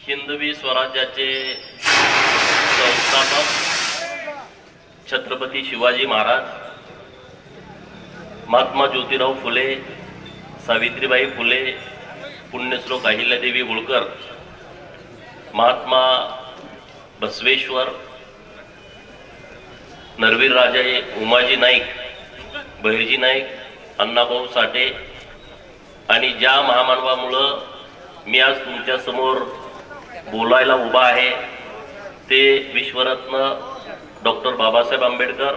हिंदवी स्वराज्याचे संस्थापक छत्रपती शिवाजी महाराज, महात्मा ज्योतिराव फुले, सावित्रीबाई फुले, पुण्यश्लोक अहिल्यादेवी होळकर, महात्मा बसवेश्वर, नरवीर राजे उमाजी नाईक, बहिर्जी नाईक, अण्णाभाऊ साठे आणि ज्या महामानवामुळे मी आज तुमच्या समोर बोलायला उभा आहे ते विश्वरत्न डॉक्टर बाबासाहेब आंबेडकर,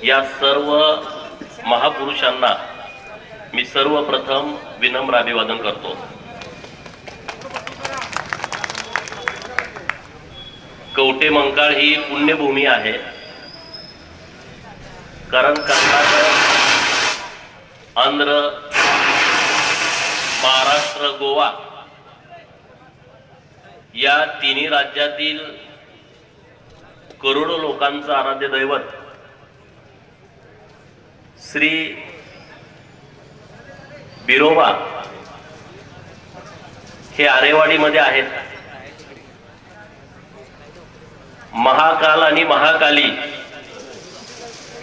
या सर्व महापुरुषांना मी सर्वप्रथम विनम्र अभिवादन करतो। कवठेमंकाळ ही पुण्यभूमी आहे, कारण कर्नाटक, आंध्र, महाराष्ट्र, गोवा या तिन्ही राज्यातील करोडो लोकांचं आराध्य दैवत श्री बिरोबा हे आरेवाडीमध्ये आहेत। महाकाल आणि महाकाली,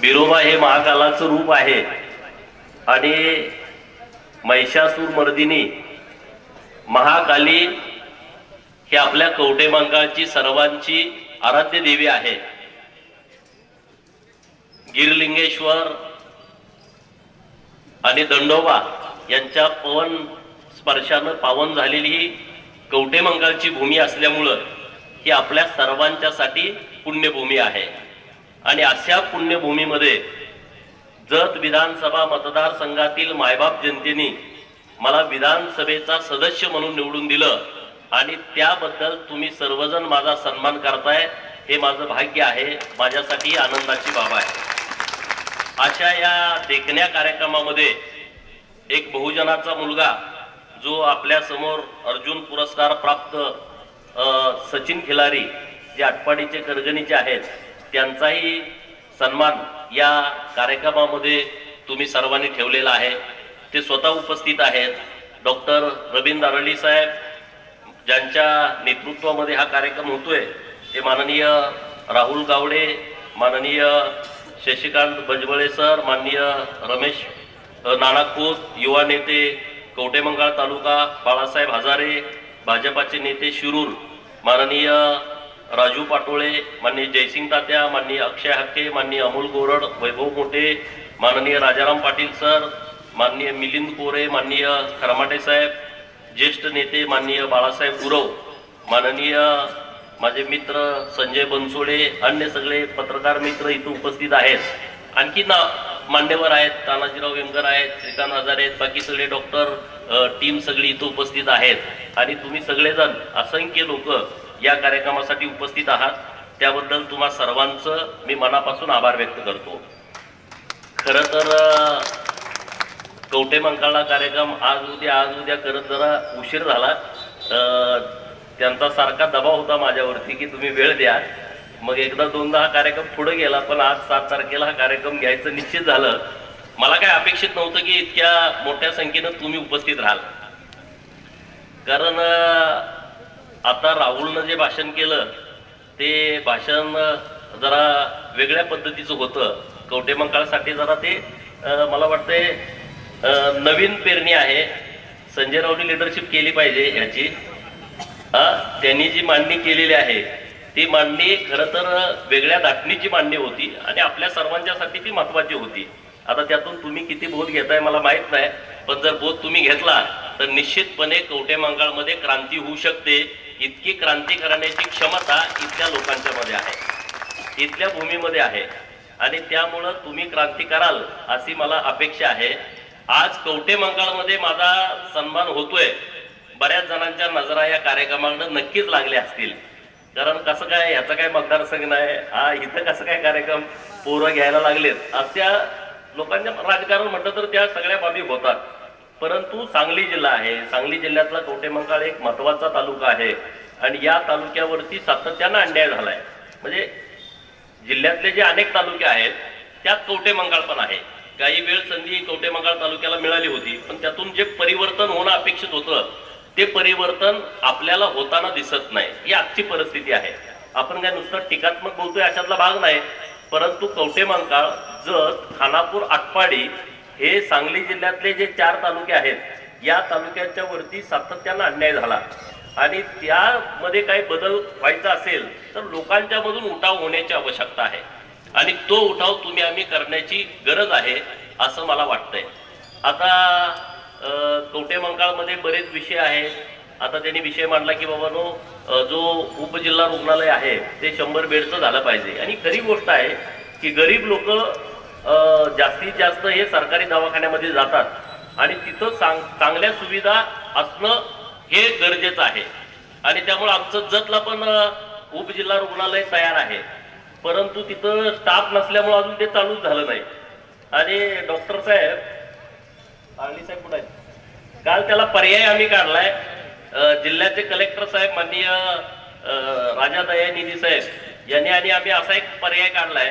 बिरोबा हे महाकालाचं रूप आहे आणि महिषासूर मर्दिनी महाकाली हे आपल्या कवठेमंकाळची सर्वांची आराध्य देवी आहे। गिरलिंगेश्वर आणि दंडोबा यांच्या पवन स्पर्शानं पावन झालेली ही कवठेमंकाळची भूमी असल्यामुळं ही आपल्या सर्वांच्यासाठी पुण्यभूमी आहे। आणि अशा पुण्यभूमीमध्ये जत विधानसभा मतदारसंघातील मायबाप जनतेने मला विधानसभेचा सदस्य म्हणून निवडून दिलं आणि त्याबद्दल तुम्ही सर्वजण माझा सन्मान करताय, हे माझं भाग्य आहे, माझ्यासाठी आनंदाची बाब आहे। अशा या देखण्या कार्यक्रमामध्ये एक बहुजनाचा मुलगा जो आपल्या समोर अर्जुन पुरस्कार प्राप्त सचिन खिलारी जे आटपाडीचे करगणीचे आहेत त्यांचाही सन्मान या कार्यक्रमामध्ये तुम्ही सर्वांनी ठेवलेला आहे। ते स्वतः उपस्थित आहेत। डॉक्टर रवींद्र अरळी साहेब ज्यांच्या नेतृत्वामध्ये हा कार्यक्रम होतोय ते माननीय राहुल गावडे, माननीय शशिकांत भजबळे सर, माननीय रमेश नानाखोत, युवा नेते कवठेमंकाळ तालुका बाळासाहेब हजारे, भाजपाचे नेते शिरूर माननीय राजू पाटोळे, माननीय जयसिंग तात्या, माननीय अक्षय हक्के, माननीय अमोल गोरड, वैभव मोठे, माननीय राजाराम पाटील सर, माननीय मिलिंद कोरे, माननीय खरमाटे साहेब, ज्येष्ठ नेते माननीय बाळासाहेब गुरव, माननीय माझे मित्र संजय बनसोडे, अन्य सगळे पत्रकार मित्र इथं उपस्थित आहेत। आणखी मान्यवर आहेत, तानाजीराव वेंगर आहेत, श्रीकांत हजारे आहेत, बाकी सगळे डॉक्टर टीम सगळी इथं उपस्थित आहेत आणि तुम्ही सगळेजण असंख्य लोक या कार्यक्रमासाठी उपस्थित आहात, त्याबद्दल तुम्हा सर्वांचं मी मनापासून आभार व्यक्त करतो। खरं तर कवठेमंकाळला कार्यक्रम आज उद्या करत जरा उशीर झाला, त्यांचा सारखा दबाव होता माझ्यावरती की तुम्ही वेळ द्या। मग एकदा दोनदा हा कार्यक्रम पुढे गेला, पण आज 7 तारखेला हा कार्यक्रम घ्यायचं निश्चित झालं। मला काय अपेक्षित नव्हतं की इतक्या मोठ्या संख्येनं तुम्ही उपस्थित राहाल, कारण आता राहुलनं जे भाषण केलं ते भाषण जरा वेगळ्या पद्धतीचं होतं। कवठेमंकाळसाठी जरा ते मला वाटतंय नवीन पेरणी आहे। संजय रावनी लिडरशिप केली पाहिजे याची। त्यांनी जी मांडणी केलेली आहे ती मांडणी खरं तर वेगळ्या धाटणीची मांडणी होती आणि आपल्या सर्वांच्यासाठी ती महत्वाची होती। आता त्यातून तुम्ही किती बोध घेताय मला माहित नाही, पण जर बोध तुम्ही घेतला तर निश्चितपणे कवठेमंकाळमध्ये क्रांती होऊ शकते। इतकी क्रांती करण्याची क्षमता इथल्या लोकांच्या मध्ये आहे, इथल्या भूमीमध्ये आहे आणि त्यामुळं तुम्ही क्रांती कराल अशी मला अपेक्षा आहे। आज कवठेमंकाळमध्ये माझा सन्मान होतोय, बऱ्याच जणांच्या नजरा या कार्यक्रमाकडे नक्कीच लागल्या असतील, कारण कसं काय ह्याचा काय मतदारसंघ नाही, इथं कसं काय कार्यक्रम पोरं घ्यायला लागलेत अशा लोकांच्या राजकारण म्हटलं तर त्या सगळ्या बाबी होतात। परंतु सांगली जिल्हा आहे, सांगली जिल्ह्यातला कवठेमंकाळ एक महत्वाचा तालुका आहे आणि या तालुक्यावरती सातत्यानं अन्याय झालाय। म्हणजे जिल्ह्यातले जे अनेक तालुके आहेत त्यात कवठेमंकाळ पण आहे। काही वेळ संधी कवठेमंकाळ तालुक्याला मिळाली होती, पण त्यातून जे परिवर्तन होणं अपेक्षित होतं ते परिवर्तन आपल्याला होताना दिसत नाही. ही आजची परिस्थिती आहे. आपण काय नुसतं टीकात्मक बोलतोय अशातला भाग नाही, परंतु कवठेमहांकाळ, जत, खानापूर, आटपाडी हे सांगली जिल्ह्यातले जे 4 तालुके आहेत, या तालुक्यांच्या वरती सातत्यानं अन्याय झाला आणि त्यामध्ये काही बदल व्हायचा असेल तर लोकांच्या मधून उठाव होण्याची आवश्यकता आहे आणि तो उठाव तुम्ही आम्ही करण्याची गरज आहे असं मला वाटतंय. आता कवठेमहांकाळमध्ये बरेच विषय आहेत. आता त्यांनी विषय मांडला की बाबांनो, जो उपजिल्हा रुग्णालय आहे ते 100 बेडचं झालं पाहिजे आणि खरी गोष्ट आहे की गरीब लोक जास्तीत जास्त हे सरकारी दवाखान्यामध्ये जातात आणि तिथं चांगल्या सुविधा असणं हे गरजेचं आहे आणि त्यामुळे आमचं जतला पण उपजिल्हा रुग्णालय तयार आहे, परंतु तिथं स्टाफ नसल्यामुळे अजून ते चालूच झालं नाही. आणि डॉक्टर साहेब आर्ली साहेब कुठे आहेत, काल त्याला पर्याय आम्ही काढलाय. जिल्ह्याचे कलेक्टर साहेब माननीय राजा दयानिधी साहेब यांनी आणि आम्ही असा एक पर्याय काढलाय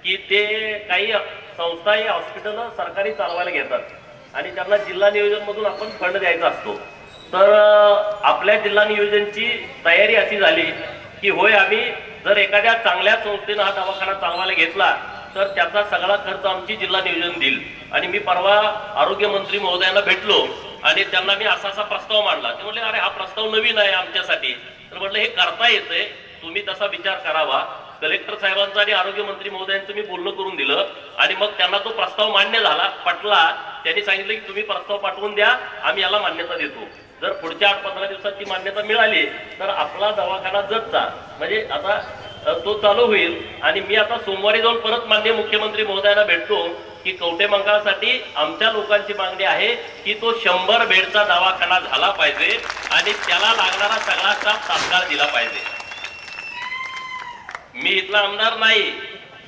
की ते काही संस्था हे हॉस्पिटल सरकारी चालवायला घेतात आणि त्यांना जिल्हा नियोजन मधून आपण फंड द्यायचा असतो. तर आपल्या जिल्हा नियोजनची तयारी अशी झाली की होय, आम्ही जर एखाद्या चांगल्या संस्थेनं हा दवाखाना चालवायला घेतला तर त्याचा सगळा खर्च आमची जिल्हा नियोजन देईल. आणि मी परवा आरोग्यमंत्री महोदयांना भेटलो आणि त्यांना मी असा प्रस्ताव मांडला. ते म्हटले, अरे हा प्रस्ताव नवीन आहे आमच्यासाठी. तर म्हटलं हे करता येतंय, तुम्ही तसा विचार करावा. कलेक्टर साहेबांचा आणि आरोग्यमंत्री महोदयांचं मी बोलणं करून दिलं आणि मग त्यांना तो प्रस्ताव मान्य झाला, पटला. त्यांनी सांगितलं की तुम्ही प्रस्ताव पाठवून द्या, आम्ही याला मान्यता देतो. जर पुढच्या 8-15 दिवसात ती मान्यता मिळाली तर आपला दवाखाना जतचा म्हणजे आता तो चालू होईल. आणि मी आता सोमवारी जाऊन परत माननीय मुख्यमंत्री महोदयांना भेटतो की कवठेमहांकाळसाठी आमच्या लोकांची मागणी आहे की तो 100 बेडचा दवाखाना झाला पाहिजे आणि त्याला लागणारा सगळा स्टाफ तात्काळ दिला पाहिजे. मी इथला आमदार नाही,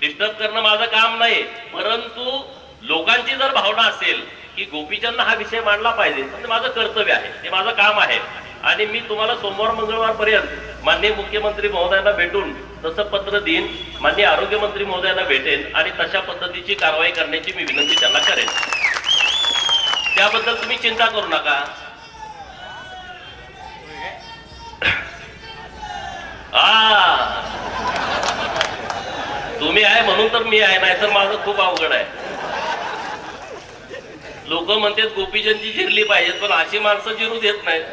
डिस्टर्ब करणं माझं काम नाही, परंतु लोकांची जर भावना असेल की गोपीचंद हा विषय मांडला पाहिजे तर माझं कर्तव्य आहे, ते माझं काम आहे. आणि मी तुम्हाला सोमवार मंगळवार पर्यंत माननीय मुख्यमंत्री महोदयांना भेटून तसं पत्र देईन, माननीय आरोग्यमंत्री महोदयांना भेटेन आणि तशा पद्धतीची कारवाई करण्याची मी विनंती त्यांना करेन. त्याबद्दल तुम्ही चिंता करू नका. तुम्ही आहे म्हणून तर मी आहे, नाहीतर माझं खूप अवघड आहे. लोक म्हणतात गोपीचंदची जिरली पाहिजे, पण अशी माणसं जिरू देत नाहीत.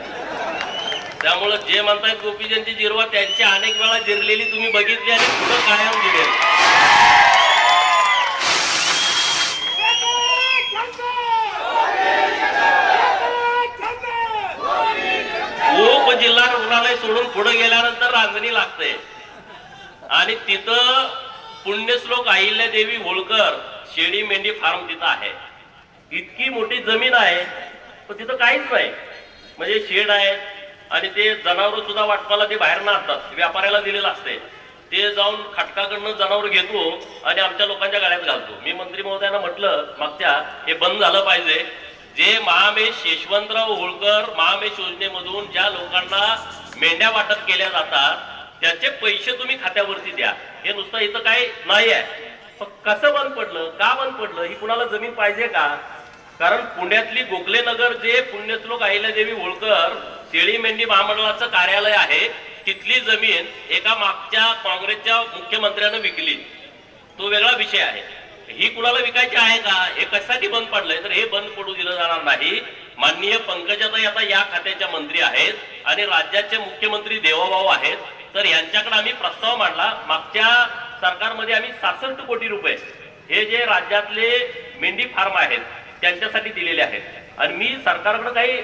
त्यामुळे जे म्हणतायत गोपीचंदची जिरवा, त्यांची अनेक वेळा जिरलेली तुम्ही बघितली आणि पुढे कायम जिरेल. उपजिल्हा रुग्णालय सोडून पुढे गेल्यानंतर रांजणी लागते आणि तिथं पुण्यश्लोक अहिल्यादेवी होळकर शेळी मेंढी फार्म तिथं आहे. इतकी मोठी जमीन आहे पण तिथं काहीच नाही. म्हणजे शेड आहे आणि ते जनावर सुद्धा वाटपाला ते बाहेर न आणतात, व्यापाऱ्याला दिलेलं असते. ते जाऊन खटकाकडनं जनावर घेतो आणि आमच्या लोकांच्या गाड्यात घालतो. मी मंत्री महोदयांना म्हटलं मागच्या, हे बंद झालं पाहिजे. जे महामेश यशवंतराव होळकर महामेश योजनेमधून ज्या लोकांना मेंढ्या वाटप केल्या जातात त्याचे पैसे तुम्ही खात्यावरती द्या. हे नुसतं इथं काही नाही आहे. कसं बंद पडलं, का बंद पडलं, ही कुणाला जमीन पाहिजे का? कारण पुण्यातली गोखलेनगर जे पुण्यश्लोक अहिल्यादेवी होळकर शेळी मेंढी महामंडळाचं कार्यालय आहे, तिथली जमीन एका मागच्या काँग्रेसच्या मुख्यमंत्र्यानं विकली. तो वेगळा विषय आहे. ही कुणाला विकायची आहे का? हे कशासाठी बंद पडलंय? तर हे बंद पडू दिलं जाणार नाही. माननीय पंकजाताई आता या खात्याच्या मंत्री आहेत आणि राज्याचे मुख्यमंत्री देवाभाऊ आहेत. तर यांच्याकडे आम्ही प्रस्ताव मांडला. मागच्या सरकारमध्ये आम्ही 66 कोटी रुपये हे जे राज्यातले मेंढी फार्म आहेत त्यांच्यासाठी दिलेले आहेत. आणि मी सरकारकडे काही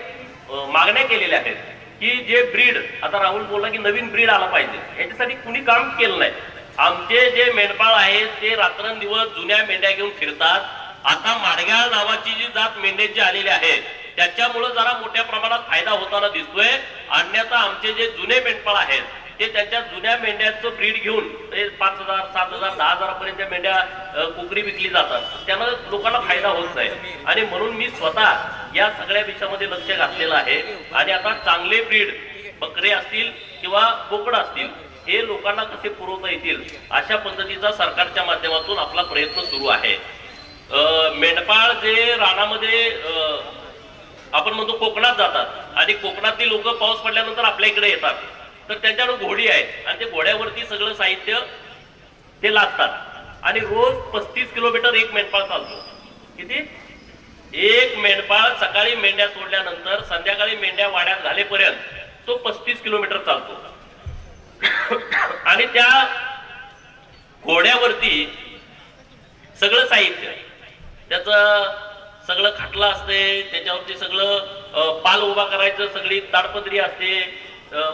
मागण्या केलेल्या आहेत की जे ब्रीड, आता राहुल बोलला की नवीन ब्रीड आला पाहिजे, याच्यासाठी कुणी काम केलं नाही. आमचे जे मेंढपाळ आहेत ते रात्रंदिवस जुन्या मेंढ्या घेऊन फिरतात. आता माडगाळ नावाची जी जात मेंढ्यांची आलेली आहे त्याच्यामुळे जरा मोठ्या प्रमाणात फायदा होताना दिसतोय. अन्यथा आमचे जे जुने मेंढपाळ आहेत ते त्यांच्या जुन्या मेंढ्यांचं ब्रीड घेऊन 5,000, 7,000, 10,000 पर्यंत मेंढ्या कुकरी विकली जातात. त्यानं लोकांना फायदा होत नाही. आणि म्हणून मी स्वतः या सगळ्या विषयामध्ये लक्ष घातलेलं आहे. आणि आता चांगले ब्रीड बकरे असतील किंवा बोकड असतील हे लोकांना कसे पुरवता येतील अशा पद्धतीचा सरकारच्या माध्यमातून आपला प्रयत्न सुरू आहे. मेंढपाळ जे रानामध्ये आपण म्हणतो कोकणात जातात आणि कोकणातली लोक पाऊस पडल्यानंतर आपल्या इकडे येतात, तर त्यांच्याकडे घोडी आहेत आणि ते घोड्यावरती सगळं साहित्य ते लादतात आणि रोज 35 किलोमीटर एक मेंढपाळ चालतो. किती? एक मेंढपाळ सकाळी मेंढ्या सोडल्यानंतर संध्याकाळी मेंढ्या वाड्यात घालेपर्यंत तो 35 किलोमीटर चालतो. आणि त्या घोड्यावरती सगळं साहित्य, त्याचं सगळं खाटला असते, त्याच्यावरती सगळं पाल उभा करायचं, सगळी ताडपदरी असते,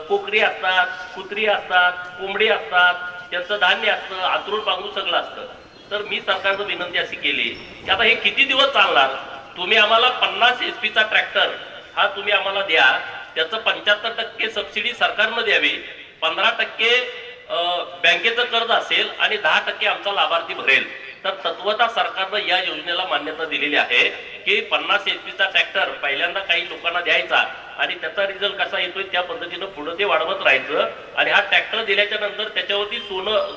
कोकरी असतात, कुत्री असतात, कोंबडी असतात, त्यांचं धान्य असतं, आतरून पांघरून सगळं असतं. तर मी सरकारनं विनंती अशी केली की आता हे किती दिवस चालणार? तुम्ही आम्हाला 50 HP चा ट्रॅक्टर हा तुम्ही आम्हाला द्या, त्याचं 75% सबसिडी सरकारनं द्यावी, 15% बँकेचं कर्ज असेल आणि 10% आमचा लाभार्थी भरेल. तर तत्वतः सरकारनं या योजनेला मान्यता दिलेली आहे की 50 HP चा ट्रॅक्टर पहिल्यांदा काही लोकांना द्यायचा आणि त्याचा रिझल्ट कसा येतोय त्या पद्धतीनं पुढे ते वाढवत राहायचं. आणि हा ट्रॅक्टर दिल्याच्या नंतर त्याच्यावरती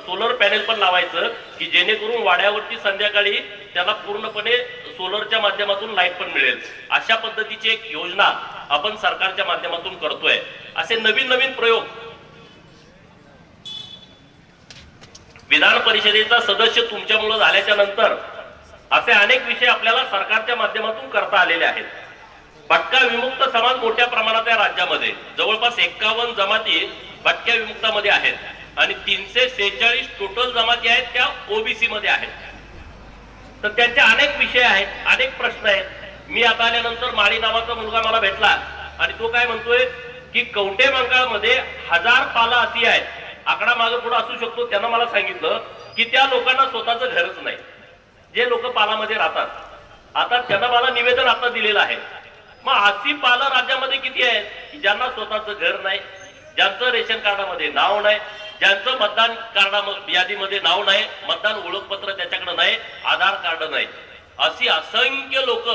सोलर पॅनेल पण लावायचं की जेणेकरून वाड्यावरती संध्याकाळी त्याला पूर्णपणे सोलरच्या माध्यमातून लाईट पण मिळेल. अशा पद्धतीची एक योजना आपण सरकारच्या माध्यमातून करतोय. असे नवीन नवीन प्रयोग विधान परिषदेचा सदस्य तुमच्यामुळे झाल्याच्या नंतर असे अनेक विषय आपल्याला सरकारच्या माध्यमातून करता आलेले आहेत. भटका विमुक्त समाज मोठ्या प्रमाणात या राज्यामध्ये जवळपास 51 जमाती भटक्या विमुक्तामध्ये आहेत आणि 346 टोटल जमाती आहेत त्या ओबीसी मध्ये आहेत. तर त्यांचे अनेक विषय आहेत, अनेक प्रश्न आहेत. मी आता आल्यानंतर माळी नावाचा मुलगा मला भेटला आणि तो काय म्हणतोय की कवठे मंकाळमध्ये 1000 पाला अशी आहेत, आकडा मागे पुढे असू शकतो. त्यांना मला सांगितलं की त्या लोकांना स्वतःचं घरच नाही, जे लोक पालामध्ये राहतात. आता त्यांना मला निवेदन आता दिलेलं आहे. मग अशी पालं राज्यामध्ये किती आहेत की ज्यांना स्वतःचं घर नाही, ज्यांचं रेशन कार्डामध्ये नाव नाही, ज्यांचं मतदान कार्ड यादीमध्ये नाव नाही, मतदान ओळखपत्र त्याच्याकडे नाही, आधार कार्ड नाही. अशी असंख्य लोक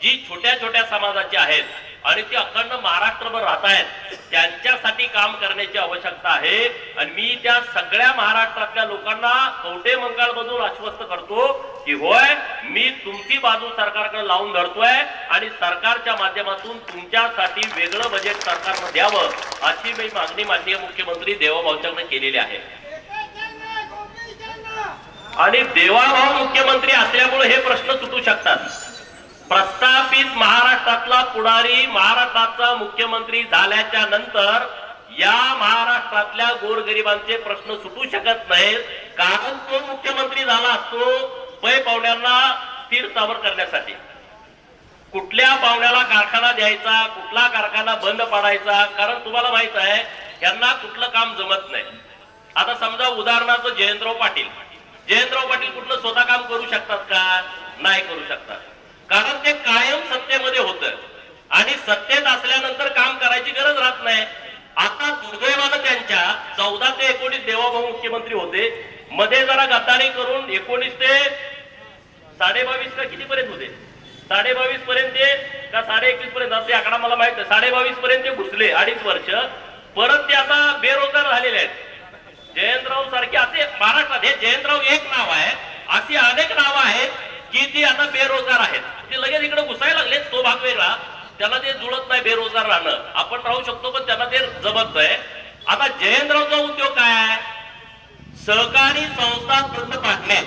जी छोट्या छोट्या समाजाची आहेत आणि ती अखंड महाराष्ट्रभर राहत आहेत, त्यांच्यासाठी काम करण्याची आवश्यकता आहे. आणि मी त्या सगळ्या महाराष्ट्रातल्या लोकांना कवठे मंकाळ मधून आश्वस्त करतो की होय, मी तुमची बाजू सरकारकडे लावून धरतोय आणि सरकारच्या माध्यमातून तुमच्यासाठी वेगळं बजेट सरकारनं द्यावं अशी मी मागणी माननीय मुख्यमंत्री देवाभाऊंच्याकडे केलेली आहे. आणि देवाभाऊ मुख्यमंत्री असल्यामुळे हे प्रश्न सुटू शकतात. प्रस्थापित महाराष्ट्रातला पुढारी महाराष्ट्राचा मुख्यमंत्री झाल्याच्या नंतर या महाराष्ट्रातल्या गोरगरिबांचे प्रश्न सुटू शकत नाहीत. कारण तो मुख्यमंत्री झाला असतो पै पाहुण्यांना स्थिर स्थावर करण्यासाठी. कुठल्या पाहुण्याला कारखाना द्यायचा, कुठला कारखाना बंद पाडायचा, कारण तुम्हाला माहित आहे यांना कुठलं काम जमत नाही. आता समजा उदाहरणार्थ जयंतराव पाटील कुठलं स्वतः काम करू शकतात का? नाही करू शकतात, कारण ते कायम सत्तेमध्ये होतं आणि सत्तेत असल्यानंतर काम करायची गरज राहत नाही. आता दुर्दैवानं त्यांच्या 14 ते 19 देवाभाऊ मुख्यमंत्री होते, मध्ये जरा गद्दारी करून 19 ते 22.5 का किती पर्यंत होते, 22.5 पर्यंत का 21.5 पर्यंत, ते आकडा मला माहित आहे, 22.5 पर्यंत ते घुसले 2.5 वर्ष. परत ते आता बेरोजगार झालेले आहेत. जयंतराव सारखे असे महाराष्ट्रात, हे जयंतराव एक नाव आहे, अशी अनेक नावं आहेत की ती आता बेरोजगार आहेत. ते लगेच इकडे घुसायला लागले. तो भाग वेगळा, त्यांना ते जुळत नाही बेरोजगार राहणं. आपण राहू शकतो पण त्यांना ते जमत नाही. आता जयंतरावचा उद्योग काय आहे? सहकारी संस्था बंद पाडणे,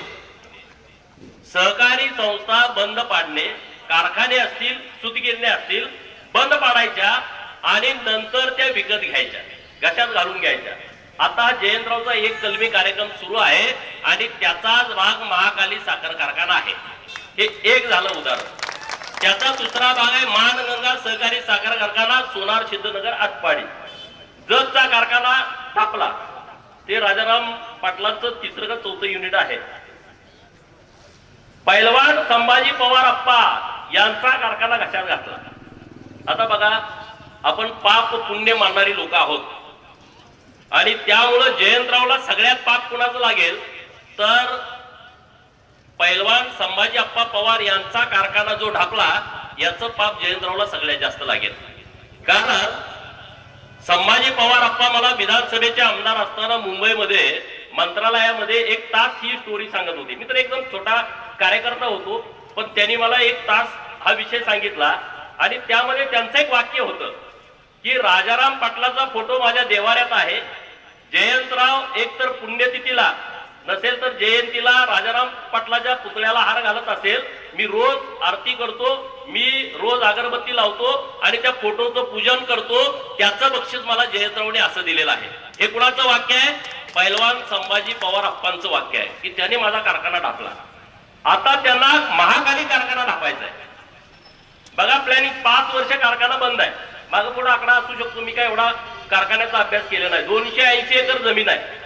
सहकारी संस्था बंद पाडणे, कारखाने असतील, सूतगिरण्या असतील बंद पाडायच्या आणि नंतर त्या विकत घ्यायच्या, घशात घालून घ्यायच्या. आता जयंतरावचा एक कलमी कार्यक्रम सुरू आहे आणि त्याचाच भाग महाकाली साखर कारखाना आहे. हे एक झालं उदाहरण. त्याचा दुसरा भाग आहे मानगंगा सहकारी साखर कारखाना, सोनार सिद्धनगर आटपाडी. जतचा कारखाना टाकला, ते राजाराम पाटलांचं 3रं का 4थं युनिट आहे. पैलवान संभाजी पवार अप्पा यांचा कारखाना घशात घातला. आता बघा, आपण पाप पुण्य मानणारी लोक आहोत आणि त्यामुळे जयंतरावला सगळ्यात पाप कुणाचं लागेल तर पैलवान संभाजी अप्पा पवार यांचा कारखाना जो ढापला याचं पाप जयंतरावला सगळ्यात जास्त लागेल. कारण संभाजी पवार अप्पा मला विधानसभेचे आमदार असताना मुंबईमध्ये मंत्रालयामध्ये 1 तास ही स्टोरी सांगत होती. मी तर एकदम छोटा कार्यकर्ता होतो, पण त्यांनी मला 1 तास हा विषय सांगितला आणि त्यामध्ये त्यांचं एक वाक्य होतं की राजाराम पाटलाचा फोटो माझ्या देवाऱ्यात आहे, जयंतराव एक तर पुण्यतिथीला नसेल तर जयंतीला राजाराम पाटलाच्या पुतळ्याला हार घालत असेल, मी रोज आरती करतो, मी रोज अगरबत्ती लावतो आणि त्या फोटोचं पूजन करतो, त्याचं बक्षीस मला जयंतरावने असं दिलेलं आहे. हे कुणाचं वाक्य आहे? पैलवान संभाजी पवार अप्पांचं वाक्य आहे की त्याने माझा कारखाना ढापला. आता त्यांना महाकाली कारखाना ढापायचा आहे. बघा प्लॅनिंग, 5 वर्ष कारखाना बंद आहे. मागं पुढे आकडा असू शकतो, मी काय एवढा कारखान्याचा अभ्यास केला नाही. 280 एकर जमीन आहे,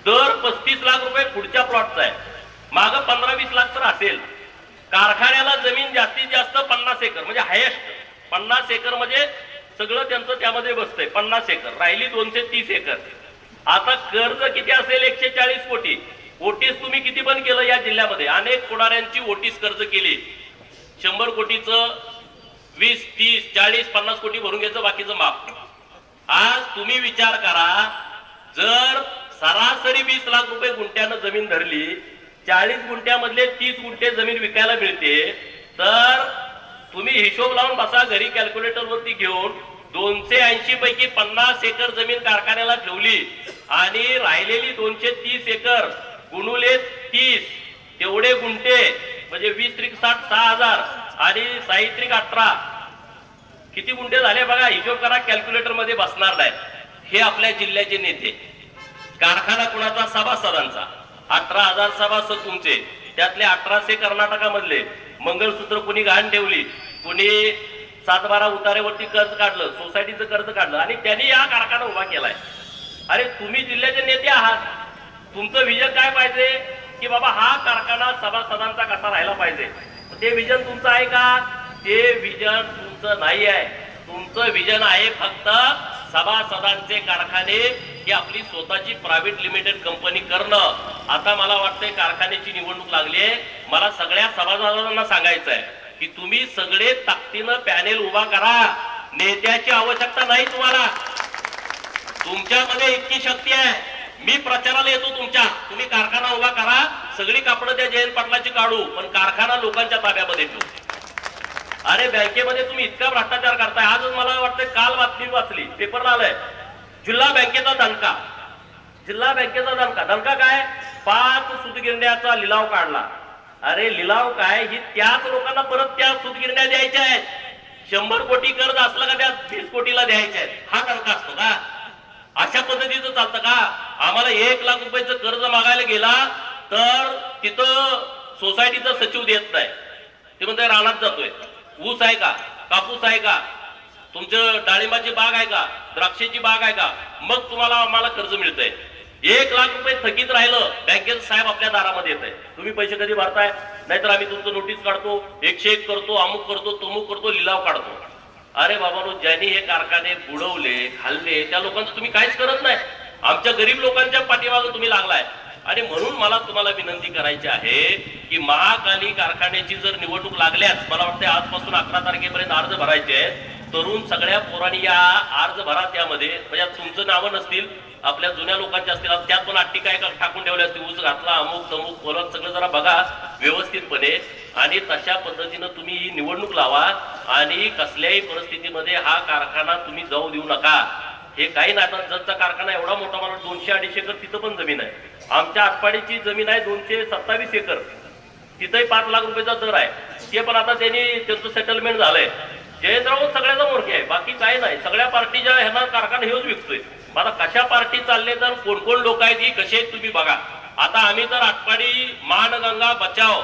दर 35 लाख रुपये पुढच्या प्लॉटचा आहे, मागं 15-20 लाख तर असेल. कारखान्याला जमीन जास्तीत जास्त 50 एकर म्हणजे हायेस्ट 50 एकर म्हणजे सगळं त्यांचं त्यामध्ये बसतंय. 50 एकर राहिली 230 एकर. आता कर्ज किती असेल? 140 कोटी. ओटीस तुम्ही किती पण केलं या जिल्ह्यामध्ये, अनेक पुढाऱ्यांची ओटीस कर्ज केली. 100 कोटीचं 20, 30, 40, 50 कोटी भरून घ्यायचं, बाकीचं माफ. आज तुम्ही विचार करा, जर सरासरी 20 लाख रुपये गुंठ्यानं जमीन धरली, 40 गुंठ्यामधले 30 गुंठे जमीन विकायला मिळते, तर तुम्ही हिशोब लावून बसा घरी कॅल्क्युलेटर वरती घेऊन. 280 पैकी 50 एकर जमीन कारखान्याला ठेवली आणि राहिलेली 230 एकर गुणुले 30, तेवढे गुंठे म्हणजे 20 त्रिक 60, 6,000 आणि 6 त्रिक 18, किती गुंठे झाले बघा, हिशोब करा, कॅल्क्युलेटर मध्ये बसणार नाही. हे आपल्या जिल्ह्याचे नेते. कारखाना कुणाचा? सभासदांचा. 18,000 सभासद तुमचे, त्यातले 1800 कर्नाटकामधले. मंगळसूत्र कुणी गहाण ठेवली, कुणी 7-12 उतारेवरती कर्ज काढलं, सोसायटीचं कर्ज काढलं आणि त्यांनी हा कारखाना उभा केलाय. अरे तुम्ही जिल्ह्याचे नेते आहात, तुमचं विजन काय पाहिजे की बाबा हा कारखाना सभासदांचा कसा राहायला पाहिजे. ते विजन तुमचं आहे का? ते विजन तुमचं नाही आहे. तुमचं विजन आहे फक्त सभासदांचे कारखाने ही आपली स्वतःची प्रायव्हेट लिमिटेड कंपनी करणं. आता मला वाटतंय कारखान्याची निवडणूक लागली आहे, मला सगळ्या सभासदांना सांगायचं आहे की तुम्ही सगळे ताकदीनं पॅनेल उभा करा. नेत्याची आवश्यकता नाही तुम्हाला, तुमच्यामध्ये इतकी शक्ती आहे. मी प्रचाराला येतो तुमच्या, तुम्ही कारखाना उभा करा, सगळी कापडं त्या जयंत पाटलाची काढू, पण कारखाना लोकांच्या ताब्यामध्ये ठेवू. अरे बँकेमध्ये तुम्ही इतका भ्रष्टाचार करताय. आजच मला वाटतं काल बातमी वाचली, पेपरला आलंय, जिल्हा बँकेचा दणका. जिल्हा बँकेचा दणका काय? 5 सूतगिरण्यांचा लिलाव काढला. अरे लिलाव काय? ही त्याच लोकांना परत त्या सूतगिरण्या द्यायच्या आहेत. 100 कोटी कर्ज असलं का त्या 20 कोटीला द्यायचे आहेत. हा दणका असतो का? अशा पद्धतीचं चालतं का? आम्हाला 1 लाख रुपयाचं कर्ज मागायला गेला तर तिथं सोसायटीचा सचिव देत नाही. ते म्हणते रानात जातोय. ऊस आहे का? कापूस आहे का? तुमचं डाळिंबाची बाग आहे का? द्राक्षाची बाग आहे का? मग तुम्हाला आम्हाला कर्ज मिळतंय. 1 लाख रुपये थकीत राहिलं, बँकेत साहेब आपल्या दारामध्ये येत आहे, तुम्ही पैसे कधी भरताय? नाहीतर आम्ही तुमचं नोटीस काढतो, 101 करतो, अमुक करतो, तमुक करतो, लिलाव काढतो. अरे बाबांनो, ज्यांनी हे कारखाने बुडवले, खाल्ले, त्या लोकांचं तुम्ही काहीच करत नाही. आमच्या गरीब लोकांच्या पाठीमागे तुम्ही लागलाय. आणि म्हणून मला तुम्हाला विनंती करायची आहे की महाकाली कारखान्याची जर निवडणूक लागल्याच, मला वाटतं आजपासून 11 तारखेपर्यंत अर्ज भरायचे आहेत. तरुण सगळ्या पोरांनी या अर्ज भरा. त्यामध्ये म्हणजे तुमचं नावं नसतील, आपल्या जुन्या लोकांचे असतील, त्यात पण अट्टी काय टाकून ठेवले असतील, ऊस घातला, अमुक तमुक बोलत, सगळं जरा बघा व्यवस्थितपणे. आणि तशा पद्धतीनं तुम्ही ही निवडणूक लावा आणि कसल्याही परिस्थितीमध्ये हा कारखाना तुम्ही जाऊ देऊ नका. हे काही नाही, आता जतचा कारखाना एवढा मोठा, मला 200-250 एकर तिथं पण जमीन आहे. आमच्या आटपाडीची जमीन आहे 227 एकर, तिथंही 5 लाख रुपयाचा दर आहे. ते पण आता त्यांचं सेटलमेंट झालंय. जयंतराव सगळ्याचा मोरके आहे, बाकी काही नाही. सगळ्या पार्टीच्या ह्यांना कारखाना हेच विकतोय. आता कशा पार्टी चालले तर कोण कोण लोक आहेत ही कशी आहेत तुम्ही बघा. आता आम्ही तर आटपाडी मानगंगा बचाव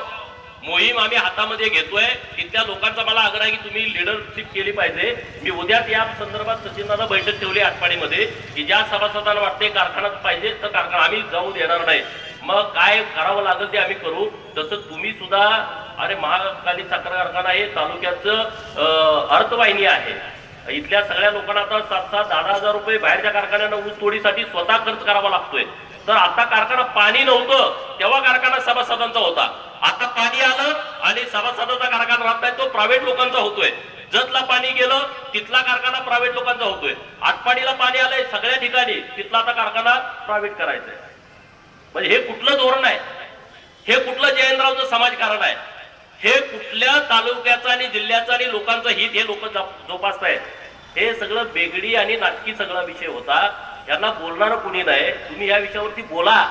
मोहीम आम्ही हातामध्ये घेतोय. तिथल्या लोकांचा मला आग्रह आहे की तुम्ही लिडरशिप केली पाहिजे. मी उद्याच या संदर्भात सचिनदादा बैठक ठेवली आटपाडीमध्ये की ज्या सभासदांना वाटते कारखान्यात पाहिजे तर कारखाना आम्ही जाऊ देणार नाही. मग काय करावं लागेल ते आम्ही करू. तसं तुम्ही सुद्धा, अरे महाकाली साखर कारखाना हे तालुक्याचं अर्थवाहिनी आहे. इथल्या सगळ्या लोकांना आता 7-7, 10-10 रुपये बाहेरच्या कारखान्यांना ऊस तोडीसाठी स्वतः खर्च करावा लागतोय. तर आता कारखाना पाणी नव्हतं तेव्हा कारखाना सभासदांचा होता. आता पाणी आलं आणि सभासदांचा कारखाना राहत नाही, तो प्रायव्हेट लोकांचा होतोय. जतला पाणी गेलं तिथला कारखाना प्रायव्हेट लोकांचा होतोय. आटपाडीला पाणी आलंय सगळ्या ठिकाणी, तिथला आता कारखाना प्रायव्हेट करायचा आहे. म्हणजे हे कुठलं धोरण आहे? हे कुठलं जयंतरावचं समाजकारण आहे? हे कुठल्या तालुक्याचं आणि जिल्ह्याचं आणि लोकांचं हित हे लोक जोपासतायत. हे सगळं बेगडी आणि नाटकी सगळा विषय होता. यांना बोलणारं कुणी नाही. तुम्ही या विषयावरती बोला.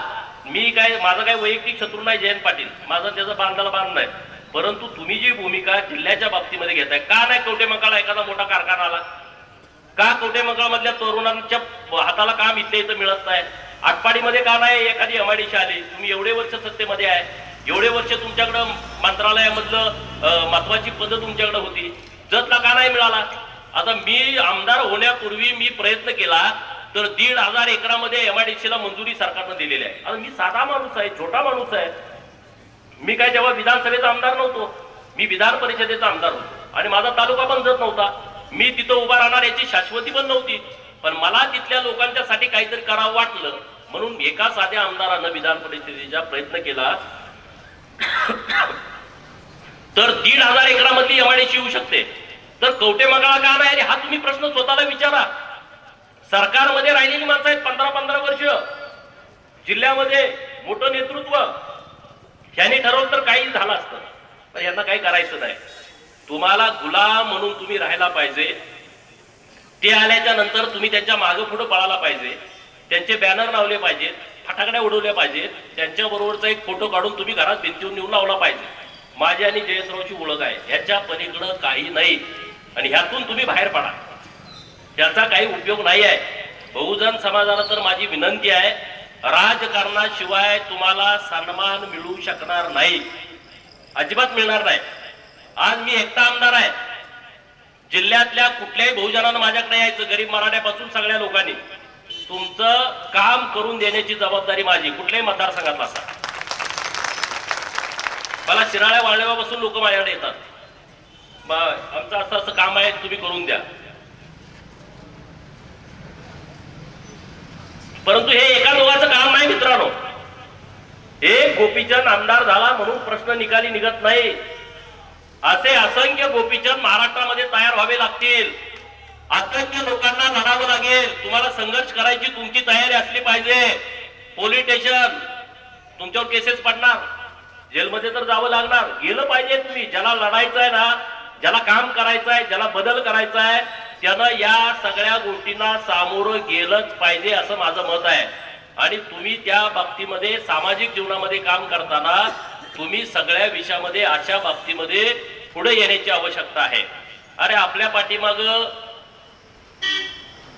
मी काय, माझा काय वैयक्तिक शत्रू नाही जयंत पाटील, माझा त्याचा बांधाला बांध नाही. परंतु तुम्ही जी भूमिका जिल्ह्याच्या बाबतीमध्ये घेताय, का नाही कवठेमंकाळला एखादा मोठा कारखाना आला? का कवठेमंकाळ मधल्या तरुणांच्या हाताला काम इथल्या इथं मिळत नाही? आटपाडीमध्ये का नाही एखादी एमआयडीसी आली? तुम्ही एवढे वर्ष सत्तेमध्ये आहे, एवढे वर्ष तुमच्याकडं मंत्रालयामधलं महत्वाची पद तुमच्याकडे होती, जतला का नाही मिळाला? आता मी आमदार होण्यापूर्वी मी प्रयत्न केला तर 1,500 एकरामध्ये एमआयडीसीला मंजुरी सरकारनं दिलेली आहे. आता मी साधा माणूस आहे, छोटा माणूस आहे. मी काय तेव्हा विधानसभेचा आमदार नव्हतो, मी विधान परिषदेचा आमदार होतो आणि माझा तालुका पण जत नव्हता. मी तिथं उभा राहणार याची शाश्वती पण नव्हती. पण मला तिथल्या लोकांच्यासाठी काहीतरी करावं वाटलं म्हणून एका साध्या आमदारानं विधान परिषदेचा प्रयत्न केला. तर 1,500 एकरामधली एमआयडीसी येऊ शकते, तर कवठेमंकाळला का नाही? हा तुम्ही प्रश्न स्वतःला विचारा. सरकारमध्ये राहिलेली माणसं आहेत 15-15 वर्ष, जिल्ह्यामध्ये मोठं नेतृत्व. यांनी ठरवलं तर काही झालं असतं, पण यांना काही करायचं नाही. तुम्हाला गुलाम म्हणून तुम्ही राहायला पाहिजे. ते आल्याच्या नंतर तुम्ही त्यांच्या मागे पुढे पळायला पाहिजे, त्यांचे बॅनर लावले पाहिजेत, फटाकड्या उडवल्या पाहिजेत, त्यांच्या बरोबरचा एक फोटो काढून तुम्ही घरात भिंतीवर नेऊन लावला पाहिजे. माझी आणि जयंतरावची ओळख आहे, ह्याच्या पलीकडं काही नाही. आणि ह्यातून तुम्ही बाहेर पडा, त्याचा काही उपयोग नाही आहे. बहुजन समाजाला तर माझी विनंती आहे, राजकारणाशिवाय तुम्हाला सन्मान मिळू शकणार नाही, अजिबात मिळणार नाही. आज मी एकटा आमदार आहे. जिल्ह्यातल्या कुठल्याही बहुजनानं माझ्याकडे यायचं, गरीब मराठ्यापासून सगळ्या लोकांनी. तुमचं काम करून देण्याची जबाबदारी माझी, कुठल्याही मतदारसंघातला असा. मला शिराळ्या वाळल्यापासून लोक माझ्याकडे येतात, आमचं असं असं काम आहे, तुम्ही करून द्या. परंतु हे एका दोघांचं काम नाही मित्रांनो. एक गोपीचंद आमदार झाला म्हणून प्रश्न निकाली निघत नाही. असे असंख्य गोपीचंद महाराष्ट्रामध्ये तयार व्हावे लागतील. असंख्य लोकांना लढावं लागेल. तुम्हाला संघर्ष करायची तुमची तयारी असली पाहिजे. पोलीस स्टेशन तुमच्यावर केसेस पडणार, जेलमध्ये तर जावं लागणार, गेलं पाहिजे. तुम्ही ज्याला लढायचं आहे ना, ज्याला काम करायचं आहे, ज्याला बदल करायचा आहे, त्यानं या सगळ्या गोष्टींना सामोरं गेलंच पाहिजे असं माझं मत आहे. आणि तुम्ही त्या बाबतीमध्ये सामाजिक जीवनामध्ये काम करताना तुम्ही सगळ्या विषयामध्ये अशा बाबतीमध्ये पुढे येण्याची आवश्यकता आहे. अरे आपल्या पाठीमाग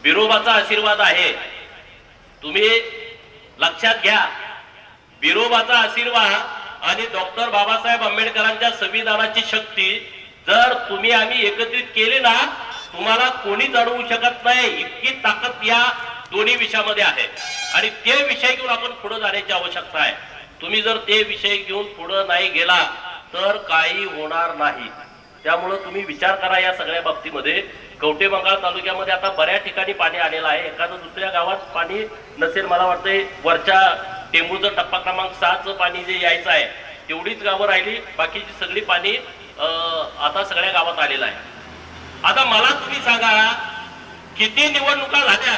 बिरोबाचा आशीर्वाद आहे, तुम्ही लक्षात घ्या. बिरोबाचा आशीर्वाद आणि डॉक्टर बाबासाहेब आंबेडकरांच्या संविधानाची शक्ती जर तुम्ही आम्ही एकत्रित केले ना, तुम्हाला कोणीच अडवू शकत नाही. इतकी ताकद या दोन्ही विषयामध्ये आहे. आणि ते विषय घेऊन आपण पुढे जाण्याची आवश्यकता आहे. तुम्ही जर ते विषय घेऊन पुढे नाही गेला तर काही होणार नाही. त्यामुळे तुम्ही विचार करा या सगळ्या बाबतीमध्ये. कवठेमंकाळ तालुक्यामध्ये आता बऱ्याच ठिकाणी पाणी आलेलं आहे. एखादं दुसऱ्या गावात पाणी नसेल, मला वाटतंय वरच्या टेंबूचं टप्पा क्रमांक 6चं पाणी जे यायचं आहे तेवढीच गावं राहिली, बाकीची सगळी पाणी आता सगळ्या गावात आलेलं आहे. आता मला तुम्ही सांगा, किती निवडणुका झाल्या?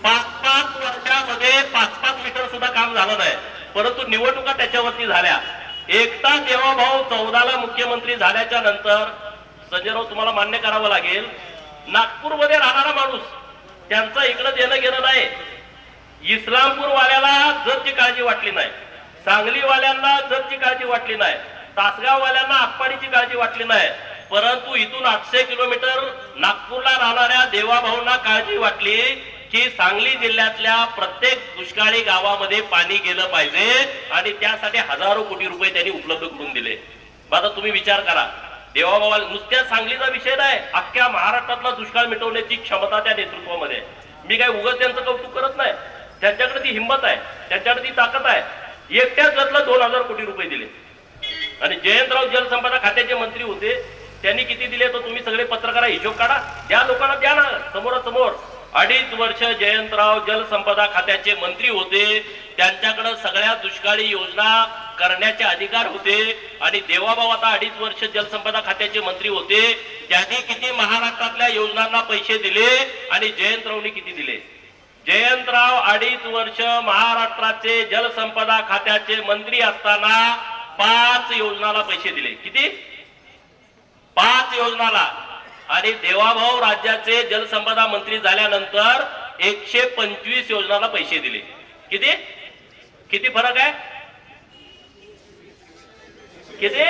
5-5 वर्षामध्ये 5-5 मीटर सुद्धा काम झालं नाही, परंतु निवडणुका त्याच्यावरती झाल्या. एकटा देवाभाऊ 14ला मुख्यमंत्री झाल्याच्या नंतर, संजयराव तुम्हाला मान्य करावं लागेल, नागपूरमध्ये राहणारा माणूस, त्यांचं इकडं देणं घेणं नाही. इस्लामपूर वाल्याला जतची काळजी वाटली नाही, सांगलीवाल्यांना जतची काळजी वाटली नाही, तासगाववाल्यांना आटपाडीची काळजी वाटली नाही, परंतु इथून 800 किलोमीटर नागपूरला राहणाऱ्या देवाभाऊंना काळजी वाटली की सांगली जिल्ह्यातल्या प्रत्येक दुष्काळी गावामध्ये पाणी गेलं पाहिजे आणि त्यासाठी हजारो कोटी रुपये त्यांनी उपलब्ध करून दिले. आता तुम्ही विचार करा, देवाभाऊ नुसत्या सांगलीचा विषय नाही, अख्ख्या महाराष्ट्रातला दुष्काळ मिटवण्याची क्षमता त्या नेतृत्वामध्ये. मी काय उगाच त्यांचं कौतुक करत नाही, त्यांच्याकडे ती हिंमत आहे, त्यांच्याकडे ती ताकद आहे. एकट्याच जतला 2000 कोटी रुपये दिले. आणि जयंतराव जलसंपदा खात्याचे मंत्री होते, त्यांनी किती दिले तर तुम्ही सगळे पत्रकार हिशोब काढा, द्या लोकांना, द्या ना समोरासमोर. 2.5 वर्ष जयंतराव जलसंपदा खात्याचे मंत्री होते, त्यांच्याकडे सगळ्या दुष्काळी योजना करण्याचे अधिकार होते. आणि देवाभाऊ आता 2.5 वर्ष जलसंपदा खात्याचे मंत्री होते, त्यांनी किती महाराष्ट्रातल्या योजनांना पैसे दिले आणि जयंतरावनी किती दिले? जयंतराव 2.5 वर्ष महाराष्ट्राचे जलसंपदा खात्याचे मंत्री असताना 5 योजनाला पैसे दिले. किती? 5 योजनाला. आणि देवाभाऊ राज्याचे जलसंपदा मंत्री झाल्यानंतर 125 योजनाला पैसे दिले. किती किती फरक आहे? किती?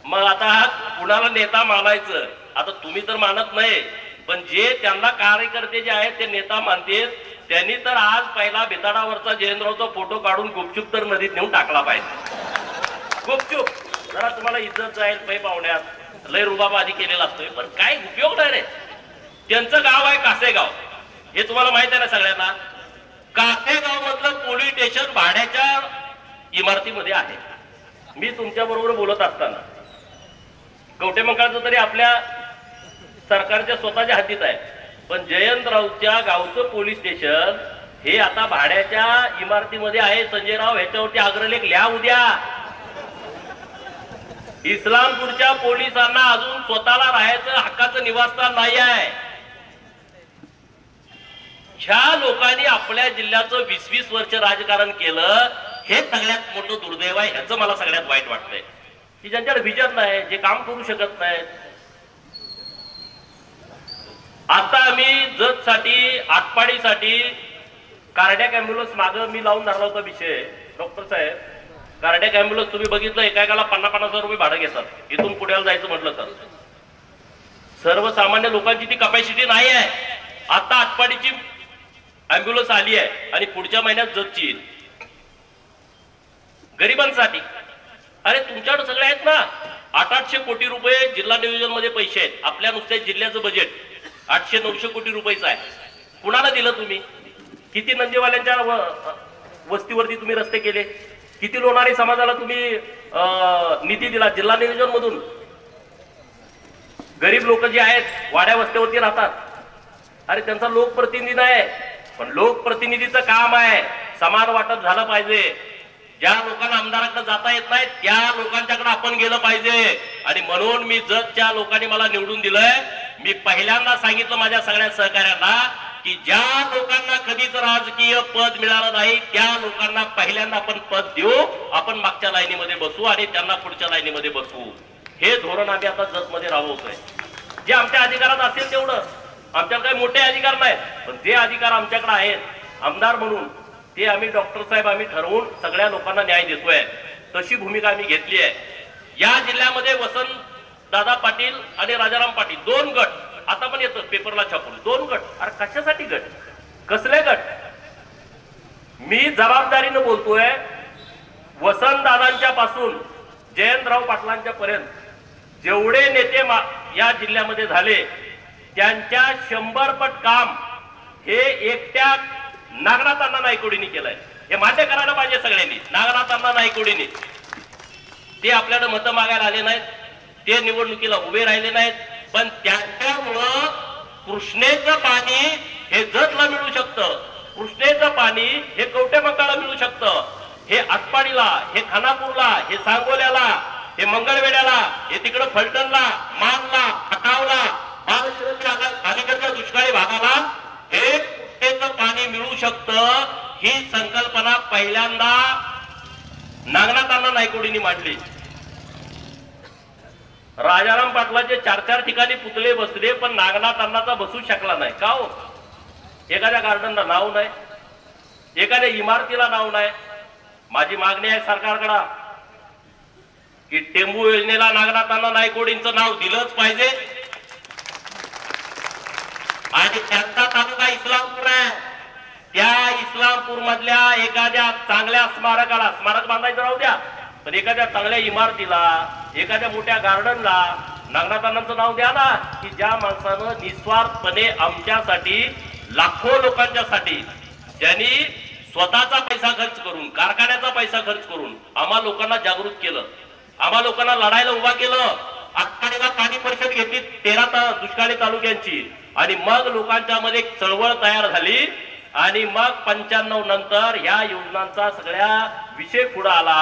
मग आता कुणाला नेता मानायचं? आता तुम्ही तर मानत नाही, पण जे त्यांना कार्यकर्ते जे आहेत ते नेता मानतील, त्यांनी तर आज पहिला बेताडावरचा जयेंद्ररावचा फोटो काढून गुपचूप तर नदीत नेऊन टाकला पाहिजे. गुपचूप. जरा तुम्हाला इज्जत जाईल पै पाहुण्यात, लय रुबाबादी केलेला असतोय, पण काय उपयोग नाही रे. त्यांचं गाव आहे कासेगाव, हे तुम्हाला माहित आहे ना सगळ्यांना. कासेगाव मधलं पोलीस स्टेशन भाड्याच्या इमारतीमध्ये आहे. मी तुमच्या बरोबर बोलत असताना कवटेमंकाळचं तरी आपल्या सरकारच्या स्वतःच्या हद्दीत आहे, पण जयंतरावच्या गावचं पोलीस स्टेशन हे आता भाड्याच्या इमारतीमध्ये आहे. संजयराव ह्याच्यावरती अग्रलेख लिहा उद्या. इस्लामपूरच्या पोलिसांना अजून स्वतःला राहायचं हक्काचं निवासस्थान नाही आहे. ह्या लोकांनी आपल्या जिल्ह्याचं 20-20 वर्ष राजकारण केलं, हे सगळ्यात मोठं दुर्दैव आहे. ह्याचं मला सगळ्यात वाईट वाटतंय की ज्यांच्याकडे विजन नाही, जे काम करू शकत नाहीत. आता आम्ही जतसाठी, आटपाडीसाठी कार्डियाक अँब्युलन्स मागं मी लावून धरला होता विषय. डॉक्टर साहेब, कार्डियाक अँब्युलन्स तुम्ही बघितलं, एकाला 50,000 रुपये भाडं घेतात. इथून पुण्याला जायचं म्हटलं तर सर्वसामान्य लोकांची ती कपॅसिटी नाही आहे. आता आटपाडीची अँब्युलन्स आली आहे आणि पुढच्या महिन्यात जतची येईल गरिबांसाठी. अरे तुमच्याकडे सगळे आहेत ना. 800 कोटी रुपये जिल्हा नियोजन मध्ये पैसे आहेत. आपल्या नुसत्या जिल्ह्याचं बजेट 800-900 कोटी रुपयाचं आहे. कुणाला दिलं तुम्ही? किती नंदीवाल्यांच्या वस्तीवरती तुम्ही रस्ते केले? किती लोणारी समाजाला तुम्ही निधी दिला जिल्हा नियोजन मधून? गरीब लोक जे आहेत वाड्या वस्त्यावरती राहतात, अरे त्यांचा लोकप्रतिनिधी नाही, पण लोकप्रतिनिधीचं काम आहे समान वाटप झालं पाहिजे. ज्या लोकांना आमदाराकडे जाता येत नाही त्या लोकांच्याकडे आपण गेलं पाहिजे. आणि म्हणून मी जतच्या लोकांनी मला निवडून दिलंय. मी पहिल्यांदा सांगितलं माझ्या सगळ्या सहकाऱ्यांना की ज्या लोकांना कधीच राजकीय पद मिळालं नाही त्या लोकांना पहिल्यांदा आपण पद देऊ, आपण मागच्या लाईनीमध्ये बसू आणि त्यांना पुढच्या लाईनीमध्ये बसवू. हे धोरण आम्ही आता जतमध्ये राबवतोय. जे आमच्या अधिकारात असेल तेवढं. आमच्याकडे काही मोठे अधिकार नाहीत, पण जे अधिकार आमच्याकडे आहेत आमदार म्हणून ते आम्ही डॉक्टर साहेब आम्ही ठरवून सगळ्या लोकांना न्याय देतोय. तशी भूमिका आम्ही घेतली आहे. या जिल्ह्यामध्ये वसंत दादा पाटील आणि राजाराम पाटील 2 गट, आता पण येतं पेपरला छापून 2 गट. अरे कशासाठी गट? कसले गट? मी जबाबदारीनं बोलतोय. वसंत दादांच्या पासून जयंतराव पाटलांच्या पर्यंत जेवढे नेते या जिल्ह्यामध्ये झाले त्यांच्या 100 पट काम हे एकट्या नागनाथांना नायकोडींनी केलंय. हे मान्य करायला पाहिजे सगळ्यांनी. नागनाथांना नायकोडींनी ते आपल्याला मतं मागायला आले नाहीत, ते निवडणुकीला उभे राहिले नाहीत, पण त्यांच्यामुळं कृष्णेचं पाणी हे जतला मिळू शकतं, कृष्णेचं पाणी हे कवटेमंकाळला मिळू शकतं, हे आटपाडीला, हे खानापूरला, हे सांगोल्याला, हे मंगळवेढ्याला, हे तिकडं फलटणला, मानला, खटावला, अलीकडच्या दुष्काळी भागाला हे कृष्णेचं पाणी मिळू शकतं. ही संकल्पना पहिल्यांदा नागनाथांना नायकोडींनी मांडली. राजाराम पाटलाचे 4-4 ठिकाणी पुतळे बसले, पण नागनाथांनाचा बसू शकला नाही. का हो? एखाद्या गार्डनला नाव नाही, एखाद्या इमारतीला नाव नाही. माझी मागणी आहे सरकारकडे की टेंबू योजनेला नागनाथांना नायकोडींचं नाव दिलंच पाहिजे. आणि त्यांचा तालुका इस्लामपूर आहे. त्या इस्लामपूर मधल्या एखाद्या चांगल्या स्मारकाला, स्मारक बांधायचं राहू द्या, पण एखाद्या चांगल्या इमारतीला, एखाद्या मोठ्या गार्डनला नागनाथांचं नाव द्या ना, की ज्या माणसानं निस्वार्थपणे आमच्यासाठी, लाखो लोकांच्यासाठी, ज्यांनी स्वतःचा पैसा खर्च करून, कारखान्याचा पैसा खर्च करून आम्हा लोकांना जागृत केलं, आम्हा लोकांना लढायला उभा केलं. आटपाडीला पाणी परिषद घेतली 13 दुष्काळी तालुक्यांची, आणि मग लोकांच्या मध्ये एक चळवळ तयार झाली. आणि मग 95 नंतर या योजनांचा सगळ्या विषय पुढे आला.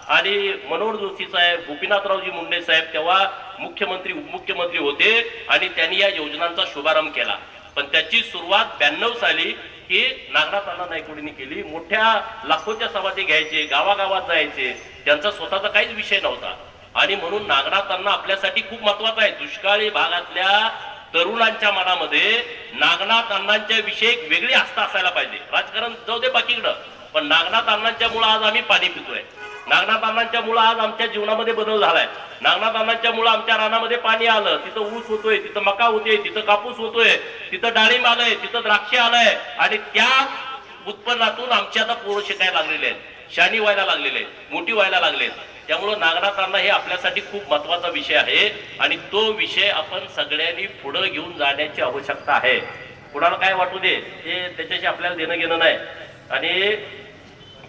आणि मनोहर जोशी साहेब, गोपीनाथरावजी मुंडे साहेब तेव्हा मुख्यमंत्री उपमुख्यमंत्री होते आणि त्यांनी या योजनांचा शुभारंभ केला. पण त्याची सुरुवात 92 साली ही नागनाथ अण्णा नायकवडींनी केली. मोठ्या लाखोच्या सभा घ्यायचे, गावागावात जायचे, त्यांचा स्वतःचा काहीच विषय नव्हता. आणि म्हणून नागनाथ अण्णा आपल्यासाठी खूप महत्वाचा आहे. दुष्काळी भागातल्या तरुणांच्या मनामध्ये नागनाथ अण्णांच्या विषयी एक वेगळी आस्था असायला पाहिजे. राजकारण जाऊ दे बाकीकडं, पण नागनाथ अण्णांच्या मुळे आज आम्ही पाणी पितोय. नागनाथ अण्णांच्या मुळे आज आमच्या जीवनामध्ये बदल झालाय. नागनाथ अण्णांच्या मुळे आमच्या रानामध्ये पाणी आलं, तिथं ऊस होतोय, तिथं मका होतोय, तिथं कापूस होतोय, तिथं डाळिंब आलंय, तिथं द्राक्ष आलंय. आणि त्या उत्पन्नातून आमची आता पोरं शिकायला लागलेले आहेत, शाणी व्हायला लागलेले आहेत, मोठी व्हायला लागलेत. त्यामुळं नागनाथ अण्णा हे आपल्यासाठी खूप महत्वाचा विषय आहे आणि तो विषय आपण सगळ्यांनी पुढे घेऊन जाण्याची आवश्यकता आहे. कुणाला काय वाटू दे ते त्याच्याशी आपल्याला देणं घेणं नाही. आणि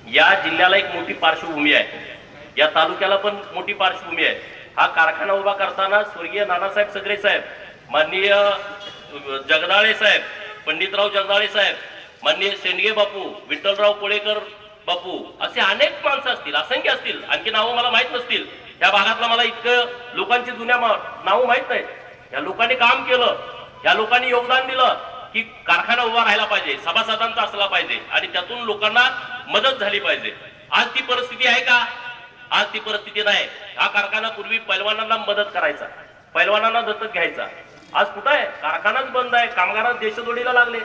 या जिल्ह्याला एक मोठी पार्श्वभूमी आहे, या तालुक्याला पण मोठी पार्श्वभूमी आहे. हा कारखाना उभा करताना स्वर्गीय नानासाहेब सगरे साहेब, माननीय जगदाळे साहेब, पंडितराव जगदाळे साहेब, माननीय सेंडगे बापू, विठ्ठलराव कोळेकर बापू, असे अनेक माणसं असतील, असंख्य असतील, आणखी नावं मला माहित नसतील. त्या भागातला मला इतकं लोकांची जुन्या नावं माहित नाहीत. या लोकांनी काम केलं, या लोकांनी योगदान दिलं की कारखाना उभा राहायला पाहिजे, सभासदांचा असला पाहिजे आणि त्यातून लोकांना मदत झाली पाहिजे. आज ती परिस्थिती आहे का? आज ती परिस्थिती नाही. हा कारखाना पूर्वी पैलवानांना मदत करायचा, पैलवानांना दत्तक घ्यायचा. आज कुठं आहे? कारखानाच बंद आहे. कामगार देशदोडीला लागले.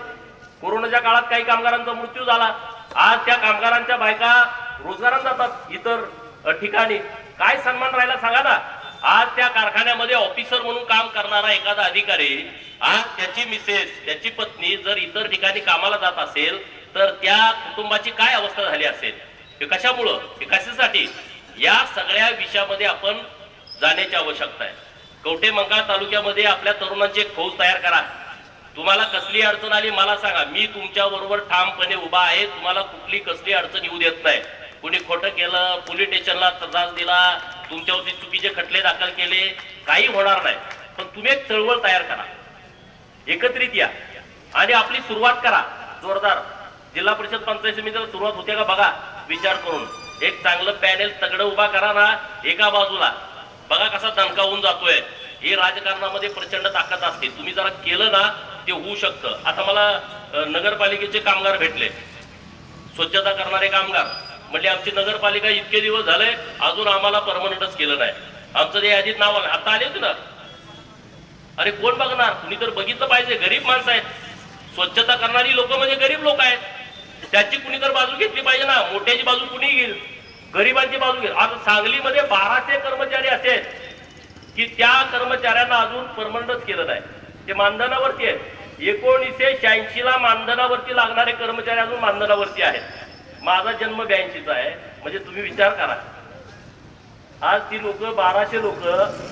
कोरोनाच्या काळात काही कामगारांचा मृत्यू झाला. आज त्या कामगारांच्या बायका रोजगारात जातात इतर ठिकाणी. काय सन्मान राहिला सांगा ना. आज त्या कारखान्यामध्ये ऑफिसर म्हणून काम करणारा एखादा अधिकारी, आज त्याची मिसेस, त्याची पत्नी जर इतर ठिकाणी कामाला जात असेल तर त्या कुटुंबाची काय अवस्था झाली असेल? हे कशामुळं, हे कशासाठी? या सगळ्या विषयामध्ये आपण जाण्याची आवश्यकता आहे. कवठे मंकाळ तालुक्यामध्ये आपल्या तरुणांची एक फौज तयार करा. तुम्हाला कसली अडचण आली मला सांगा, मी तुमच्या बरोबर ठामपणे उभा आहे. तुम्हाला कुठली कसली अडचण येऊ देत नाही. कुणी खोटं केलं, पोलीस स्टेशनला त्रास दिला, तुमच्यावरती चुकीचे खटले दाखल केले, काही होणार नाही. पण तुम्ही एक चळवळ तयार करा, एकत्रित या आणि आपली सुरुवात करा जोरदार. जिल्हा परिषद पंचायत समितीला सुरुवात होते का बघा, विचार करून एक चांगलं पॅनेल तगडं उभा करा ना एका बाजूला. बघा कसा दणका होऊन जातोय. हे राजकारणामध्ये प्रचंड ताकद असते. तुम्ही जरा केलं ना ते होऊ शकतं. आता मला नगरपालिकेचे कामगार भेटले, स्वच्छता करणारे कामगार. म्हणजे आमची नगरपालिका इतके दिवस झाले अजून आम्हाला परमनंटच केलं नाही. आमचं ते यादीत नाव आलं, आता आले होते ना. अरे कोण बघणार? कुणी तर बघितलं पाहिजे. गरीब माणसं आहेत, स्वच्छता करणारी लोक म्हणजे गरीब लोक आहेत. त्याची कुणी तर बाजू घेतली पाहिजे ना. मोठ्याची बाजू कुणी घेईल? गरिबांची बाजू घेईल. आता सांगलीमध्ये 1200 कर्मचारी असे आहेत की त्या कर्मचाऱ्यांना अजून परमनंटच केलं नाही. ते मानधनावरती आहेत. 1986 ला मानधनावरती लागणारे कर्मचारी अजून मानधनावरती आहेत. माझा जन्म 82चा आहे. म्हणजे तुम्ही विचार करा, आज ती लोक 1200 लोक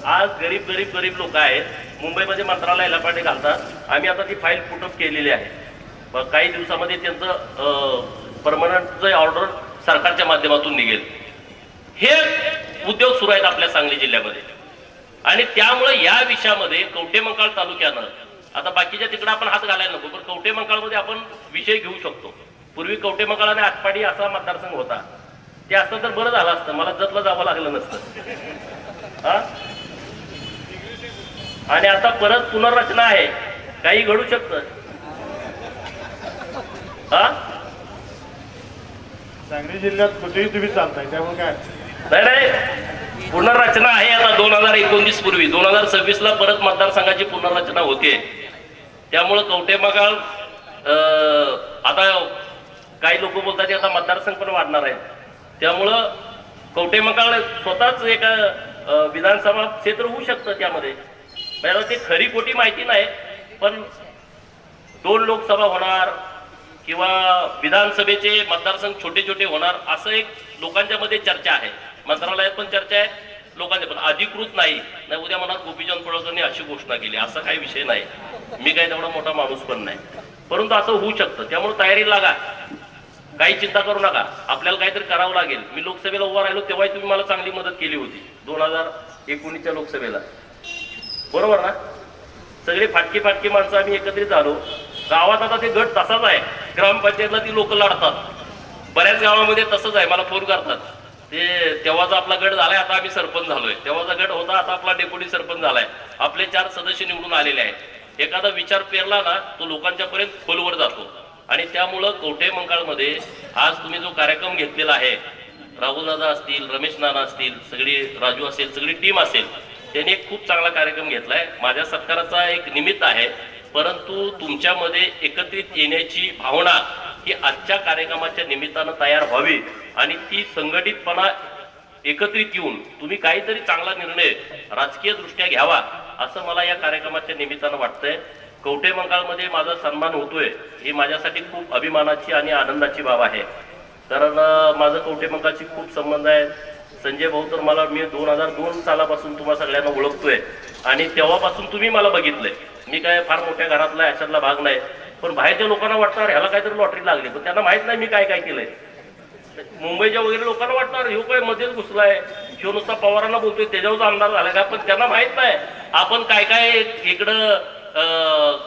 आज गरीब गरीब गरीब लोक आहेत. मुंबईमध्ये मंत्रालयाला पाठी घालतात. आम्ही आता ती फाईल पुटअप केलेली आहे. काही दिवसामध्ये त्यांचं परमनंट ऑर्डर सरकारच्या माध्यमातून निघेल. हे उद्योग सुरू आहेत आपल्या सांगली जिल्ह्यामध्ये. आणि त्यामुळे या विषयामध्ये कवठे मंकाळ तालुक्यानं, आता बाकीच्या तिकडे आपण हात घालायला नको, पण कवठे मंकाळमध्ये आपण विषय घेऊ शकतो. पूर्वी कवठे मंकाळ आणि आटपाडी असा मतदारसंघ होता. ते असतं तर बरं झालं असतं, मला जतला जावं लागलं नसतं. आणि आता परत पुनर्रचना आहे, काही घडू शकतं. सांगली जिल्ह्यात कुठेही तुम्ही चालताय त्यामुळे काय नाही, पुनर्रचना आहे. आता 2019 पूर्वी 2026 ला परत मतदारसंघाची पुनर्रचना होते. त्यामुळं कवठे मंकाळ आता काही लोक बोलतात आता मतदारसंघ पण वाढणार आहे. त्यामुळं कवठे मंकाळ स्वतःच एक विधानसभा क्षेत्र होऊ शकतं. त्यामध्ये ते खरी खोटी माहिती नाही, पण 2 लोकसभा होणार किंवा विधानसभेचे मतदारसंघ छोटे छोटे होणार असं एक लोकांच्या मध्ये चर्चा आहे. मंत्रालयात पण चर्चा आहे, लोकांच्या पण अधिकृत नाही. उद्या मनात गोपीचंद पडळकरने अशी घोषणा केली, असा काही विषय नाही. मी काही तेवढा मोठा माणूस पण नाही, परंतु असं होऊ शकतं. त्यामुळे तयारी लागा, काही चिंता करू नका. आपल्याला काहीतरी करावं लागेल. मी लोकसभेला उभा राहिलो तेव्हा तुम्ही मला चांगली मदत केली होती 2019च्या लोकसभेला, बरोबर ना. सगळे फाटकी फाटकी माणसं आम्ही एकत्रित झालो. गावात आता ते गट तसाच आहे. ग्रामपंचायतला ती लोक लढतात. बऱ्याच गावामध्ये तसंच आहे. मला फोन करतात ते तेव्हाचा आपला गट झालाय, आता आम्ही सरपंच झालोय. तेव्हाचा गट होता, आता आपला डेप्युटी सरपंच झालाय. आपले 4 सदस्य निवडून आलेले आहेत. एखादा विचार पेरला ना तो लोकांच्या पर्यंत खोलवर जातो. आणि त्यामुळं कवठे मंकाळमध्ये आज तुम्ही जो कार्यक्रम घेतलेला आहे, राहुल दादा असतील, रमेश नाना असतील, सगळी राजू असेल, सगळी टीम असेल, त्यांनी एक खूप चांगला कार्यक्रम घेतलाय. माझ्या सत्काराचा एक निमित्त आहे, परंतु तुमच्यामध्ये एकत्रित येण्याची भावना ही आजच्या कार्यक्रमाच्या निमित्तानं तयार व्हावी आणि ती संघटितपणा एकत्रित येऊन तुम्ही काहीतरी चांगला निर्णय राजकीय दृष्ट्या घ्यावा असं मला या कार्यक्रमाच्या निमित्तानं वाटतंय. कवठे मंकाळमध्ये माझा सन्मान होतोय ही माझ्यासाठी खूप अभिमानाची आणि आनंदाची बाब आहे. कारण माझं कवठे मंकाळशी खूप संबंध आहे. संजय भाऊ तर मला मी 2002 सालापासून तुम्हा सगळ्यांना ओळखतोय आणि तेव्हापासून तुम्ही मला बघितलंय. मी काय फार मोठ्या घरातला अशातला भाग नाही, पण बाहेरच्या लोकांना वाटणार ह्याला काहीतरी लॉटरी लागली, पण त्यांना माहित नाही मी काय काय केलंय. मुंबईच्या वगैरे लोकांना वाटणार ह्यो काय मध्येच घुसलाय, ह्यो नुसता पवारांना बोलतोय त्याच्यावरच आमदार झालाय का, पण त्यांना माहित नाही आपण काय काय इकडं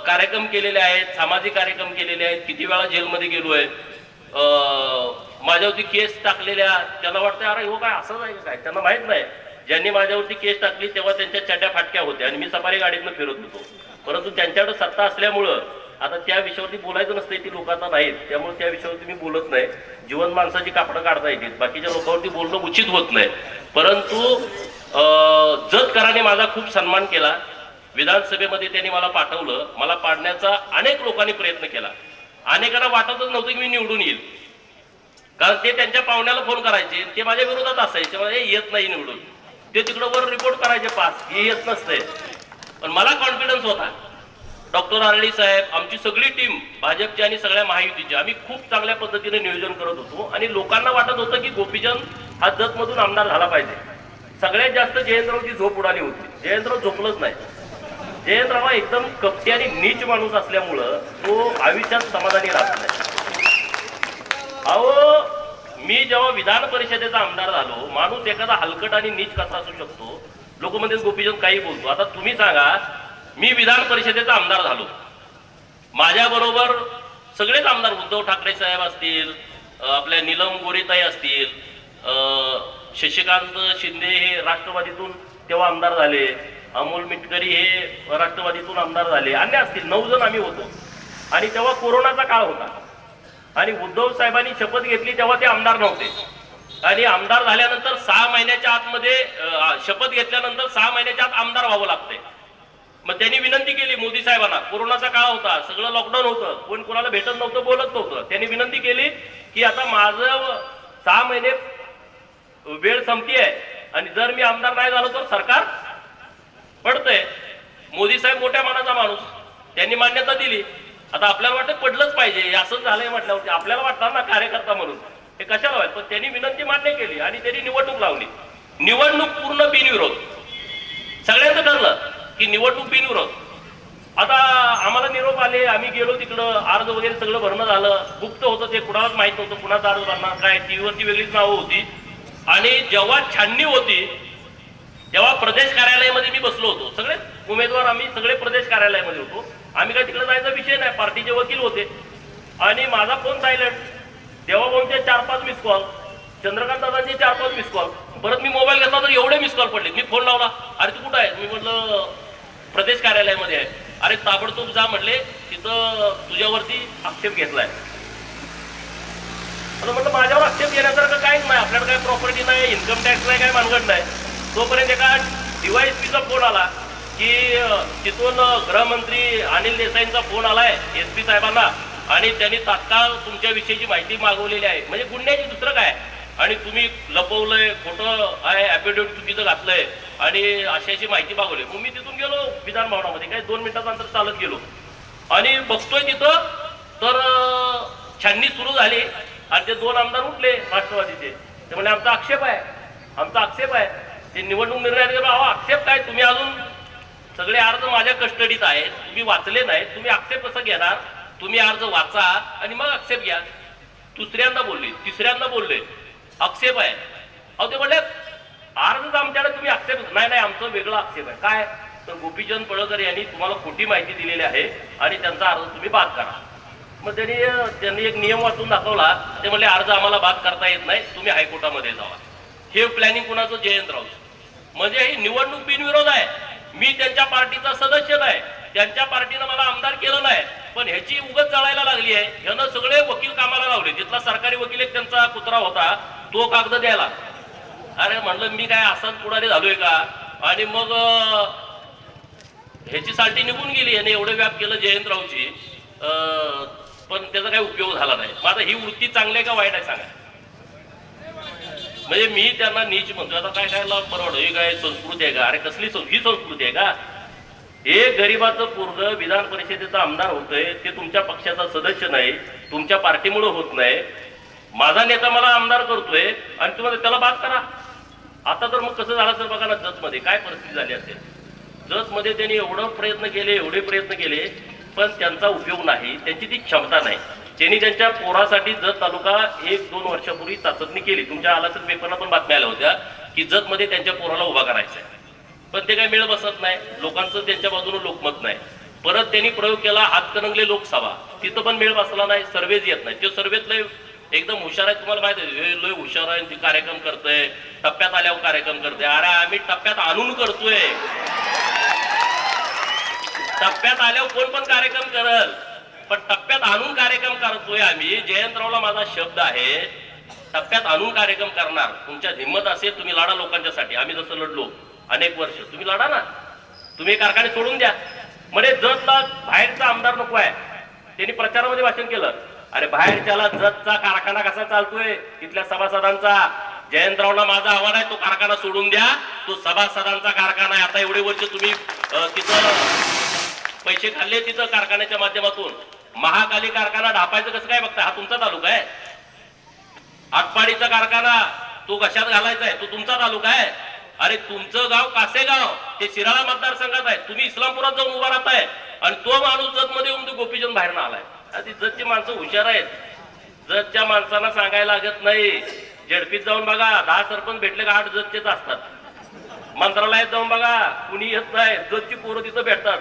कार्यक्रम केलेले आहेत, सामाजिक कार्यक्रम केलेले आहेत, किती वेळा जेलमध्ये गेलोय, माझ्यावरती केस टाकलेल्या. त्यांना वाटतं अरे हो काय असंच आहे काय, त्यांना माहित नाही. ज्यांनी माझ्यावरती केस टाकली तेव्हा त्यांच्या चड्या फाटक्या होत्या आणि मी सफारी गाडीतनं फिरत होतो, परंतु त्यांच्याकडे सत्ता असल्यामुळं आता त्या विषयावरती बोलायचं नसतंय. ती लोक आता नाहीत, त्यामुळे त्या विषयावरती मी बोलत नाही. जीवन माणसाची कापडं काढता येतील, बाकीच्या लोकांवरती बोलणं उचित होत नाही. परंतु जतकरांनी माझा खूप सन्मान केला. विधानसभेमध्ये त्यांनी मला पाठवलं, मला पाडण्याचा अनेक लोकांनी प्रयत्न केला. अनेकांना वाटतच नव्हतं की मी निवडून येईल, कारण ते त्यांच्या पाहुण्याला फोन करायचे, ते माझ्या विरोधात असायचे, म्हणजे येत नाही निवडून, ते तिकडं वर रिपोर्ट करायचे पास, हे येत नसते. पण मला कॉन्फिडन्स होता. डॉक्टर आरडी साहेब, आमची सगळी टीम भाजपची आणि सगळ्या महायुतीची, आम्ही खूप चांगल्या पद्धतीने नियोजन करत होतो आणि लोकांना वाटत होतं की गोपीचंद हा जतमधून आमदार झाला पाहिजे. सगळ्यात जास्त जयंतरावची झोप उडाली होती. जयंतराव झोपलंच नाही. जयंतराव हा एकदम कपटी आणि नीच माणूस असल्यामुळं तो आयुष्यात समाधानी राहत नाही. अहो, मी जेव्हा विधान परिषदेचा आमदार झालो, माणूस एखादा हलकट आणि नीच कसा असू शकतो, लोक म्हणजे गोपीचंद काही बोलतो. आता तुम्ही सांगा, मी विधान परिषदेचा आमदार झालो, माझ्या बरोबर सगळेच आमदार, उद्धव ठाकरे साहेब असतील, आपल्या नीलम गोरेताई असतील, शशिकांत शिंदे हे राष्ट्रवादीतून तेव्हा आमदार झाले, अमोल मिटकरी हे राष्ट्रवादीतून आमदार झाले, अन्य असतील 9 जण आम्ही होतो. आणि तेव्हा कोरोनाचा काळ होता आणि उद्धव साहेबांनी शपथ घेतली तेव्हा ते आमदार नव्हते. आणि आमदार झाल्यानंतर 6 महिन्याच्या आतमध्ये शपथ घेतल्यानंतर 6 महिन्याच्या आत आमदार व्हावं लागते. मग त्यांनी विनंती केली मोदी साहेबांना, कोरोनाचा काळ होता, सगळं लॉकडाऊन होतं, कोण कोणाला भेटत नव्हतं, बोलत नव्हतं. त्यांनी विनंती केली की आता माझं 6 महिने वेळ संपती आहे आणि जर मी आमदार नाही झालो तर सरकार पडतंय. मोदी साहेब मोठ्या मनाचा माणूस, त्यांनी मान्यता दिली. आता आपल्याला वाटतं पडलंच पाहिजे, असंच झालंय म्हटल्यावरती आपल्याला वाटतं ना कार्यकर्ता म्हणून हे कशाला व्हायचं, पण त्यांनी विनंती मान्य केली आणि त्यांनी निवडणूक लावली. निवडणूक पूर्ण बिनविरोध, सगळ्यांचं ठरलं की निवडणूक बिनविरोध. आता आम्हाला निरोप आले, आम्ही गेलो तिकडं, अर्ज वगैरे सगळं भरणं झालं. गुप्त होतं, ते कुणालाच माहित नव्हतं कुणाचा अर्ज भरणार काय, टीव्हीवरती वेगळीच नावं होती. आणि जेव्हा छाननी होती तेव्हा प्रदेश कार्यालयामध्ये मी बसलो होतो. सगळे उमेदवार आम्ही सगळे प्रदेश कार्यालयामध्ये होतो. आम्ही काय तिकडे जायचा विषय नाही, पार्टीचे वकील होते. आणि माझा फोन सायलेंट, देवाभाऊंचे 4-5 मिस कॉल, चंद्रकांत दादांचे 4-5 मिस कॉल. परत मी मोबाईल घेतला तर एवढे मिस कॉल पडले. मी फोन लावला, अरे तू कुठं आहे? मी म्हटलं प्रदेश कार्यालयामध्ये आहे. अरे ताबडतोब जा म्हटले, तिथं तुझ्यावरती आक्षेप घेतलाय. म्हटलं माझ्यावर आक्षेप घेण्यासारखं काहीच नाही, आपल्याकडे काही प्रॉपर्टी नाही, इन्कम टॅक्स नाही, काही मानगड नाही. तोपर्यंत एका DYSPचा फोन आला की तिथून गृहमंत्री अनिल देसाईंचा फोन आलाय SP साहेबांना आणि त्यांनी तात्काळ तुमच्याविषयीची माहिती मागवलेली आहे. म्हणजे गुन्ह्याची दुसरं काय, आणि तुम्ही लपवलंय, खोटं आहे, ॲफिडेव्हिट चुकीचं घातलंय आणि अशाची माहिती मागवली. मग मी तिथून गेलो विधान भवनामध्ये, काही 2 मिनिटाचं अंतर चालत गेलो आणि बघतोय तिथं तर छाननी सुरू झाली आणि ते 2 आमदार उठले राष्ट्रवादीचे. ते म्हणजे आमचा आक्षेप आहे, आमचा आक्षेप आहे. ते निवडणूक निर्णयात गेलो, अहो आक्षेप काय, तुम्ही अजून सगळे अर्ज माझ्या कस्टडीत आहेत, तुम्ही वाचले नाहीत, तुम्ही आक्षेप कसं घेणार? तुम्ही अर्ज वाचा आणि मग आक्षेप घ्या. दुसऱ्यांदा बोलले, तिसऱ्यांदा बोलले, आक्षेप आहे. अहो ते म्हणले अर्ज आमच्याकडे, तुम्ही आक्षेप नाही, नाही आमचं वेगळा आक्षेप आहे. काय तर गोपीचंद पडळकर यांनी तुम्हाला खोटी माहिती दिलेली आहे आणि त्यांचा अर्ज तुम्ही बाद करा. मग त्यांनी एक नियम वाचून दाखवला. ते म्हणले अर्ज आम्हाला बाद करता येत नाही, तुम्ही हायकोर्टामध्ये जावा. हे प्लॅनिंग कुणाचं? जयंतराव. म्हणजे ही निवडणूक बिनविरोध आहे. मी त्यांच्या पार्टीचा सदस्य नाही, त्यांच्या पार्टीनं मला आमदार केलं नाही, पण ह्याची उगत जळायला लागली आहे. ह्यानं सगळे वकील कामाला लावले. तिथला सरकारी वकील एक त्यांचा कुत्रा होता, तो कागद द्यायला. अरे म्हणलं मी काय असाच पुढारी झालोय का? आणि मग ह्याची साल्टी निघून गेली. याने एवढं व्याप केलं जयंतरावची, पण त्याचा काही उपयोग झाला नाही. मग आता ही वृत्ती चांगली आहे का वाईट आहे सांगा? म्हणजे मी त्यांना नीच म्हणतो. आता काय काय परवड, ही काय संस्कृती आहे का? अरे कसली ही संस्कृती आहे का? एक गरीबाचं पोरग विधान परिषदेचा आमदार होतोय, ते तुमच्या पक्षाचा सदस्य नाही, तुमच्या पार्टीमुळे होत नाही. माझा नेता मला आमदार करतोय आणि तुम्हाला त्याला बाद करा. आता तर मग कसं झालं सर बघा ना, जतमध्ये काय परिस्थिती झाली असेल. जतमध्ये त्यांनी एवढे प्रयत्न केले, पण त्यांचा उपयोग नाही. त्यांची ती क्षमता नाही. त्यांनी त्यांच्या पोरासाठी जत तालुका 1-2 वर्षापूर्वी चाचपणी केली. तुमच्या आलासच पेपरला पण बातम्या आल्या होत्या की जतमध्ये त्यांच्या पोराला उभा करायचा आहे, पण ते काही मेळ बसत नाही. लोकांचं त्यांच्या बाजूने लोकमत नाही. परत त्यांनी प्रयोग केला हातकणंगले लोकसभा, तिथं पण मेळ बसला नाही. सर्वेच येत नाही. ते सर्वेतले एकदम हुशार आहे, तुम्हाला माहिती आहे, लय हुशार आहे. कार्यक्रम करतोय, टप्प्यात आल्यावर कार्यक्रम करतोय. अरे आम्ही टप्प्यात आणून करतोय. टप्प्यात आल्यावर कोण पण कार्यक्रम करल, पण टप्प्यात आणून कार्यक्रम करतोय आम्ही. जयंतरावला माझा शब्द आहे, टप्प्यात आणून कार्यक्रम करणार. तुमच्या हिंमत असेल तुम्ही लढा लोकांच्यासाठी. आम्ही जसं लढलो अनेक वर्ष, तुम्ही लढा ना. तुम्ही कारखाने सोडून द्या. म्हणजे जतला बाहेरचा आमदार नको आहे. त्यांनी प्रचारामध्ये भाषण केलं, अरे बाहेरच्याला जतचा कारखाना कसा चालतोय तिथल्या सभासदांचा. जयंतरावला माझा आव्हान आहे, तो कारखाना सोडून द्या. तो सभासदांचा कारखाना आहे. आता एवढे वर्ष तुम्ही तिथं पैसे खाल्ले, तिथं कारखान्याच्या माध्यमातून. महाकाली कारखाना ढापायचं कसं काय बघता? हा तुमचा तालुका आहे. आटपाडीचा कारखाना तो कशात घालायचा आहे, तो तुमचा तालुका आहे. अरे तुमचं गाव कासेगाव ते शिराळा मतदारसंघात आहे. तुम्ही इस्लामपुरात जाऊन उभा राहताय आणि तो माणूस जतमध्ये येऊन तो गोपीचंद बाहेरनं आलाय. ती जतची माणसं हुशार आहेत. जतच्या माणसांना सांगायला लागत नाही. झडपीत जाऊन बघा, 10 सरपंच भेटले का 8 जतचेच असतात. मंत्रालयात जाऊन बघा, कुणी येत नाही. जतची पोरं तिथं भेटतात.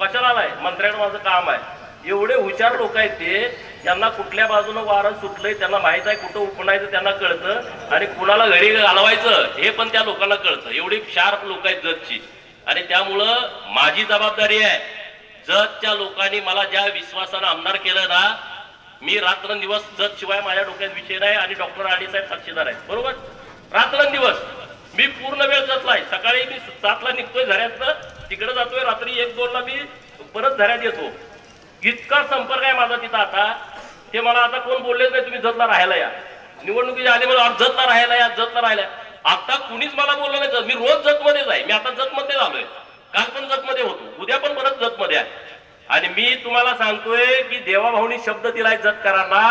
कशाला आलाय? मंत्र्यानं माझं काम आहे. एवढे हुशार लोक आहेत ते. त्यांना कुठल्या बाजूनं वारं सुटलंय त्यांना माहित आहे, कुठं उपणायचं त्यांना कळतं, आणि कुणाला घरी घालवायचं हे पण त्या लोकांना कळतं. एवढी शार्प लोक आहेत जतची. आणि त्यामुळं माझी जबाबदारी आहे, जतच्या लोकांनी मला ज्या विश्वासानं आमदार केलं ना, मी रात्रंदिवस जत शिवाय माझ्या डोक्यात विषय नाही. आणि डॉक्टर आडी साहेब साक्षीदार आहेत, बरोबर. रात्रंदिवस मी पूर्ण वेळ जतला आहे. सकाळी मी 7ला निघतोय झऱ्यातनं, तिकडे जातोय, रात्री 1-2ला मी परत झऱ्यात येतो. इतका संपर्क आहे माझा तिथं. आता ते मला आता कोण बोललेच नाही तुम्ही जतला राहायला या. निवडणुकीच्या आधी मला जतला राहायला या, जतला राहायला. आता कुणीच मला बोललं नाही. मी रोज जतमध्येच आहे. मी आता जतमध्ये झालोय, काल पण जतमध्ये होतो, उद्या पण परत जतमध्ये आहे. आणि मी तुम्हाला सांगतोय की देवाभाऊनी शब्द दिलाय जतकरांना,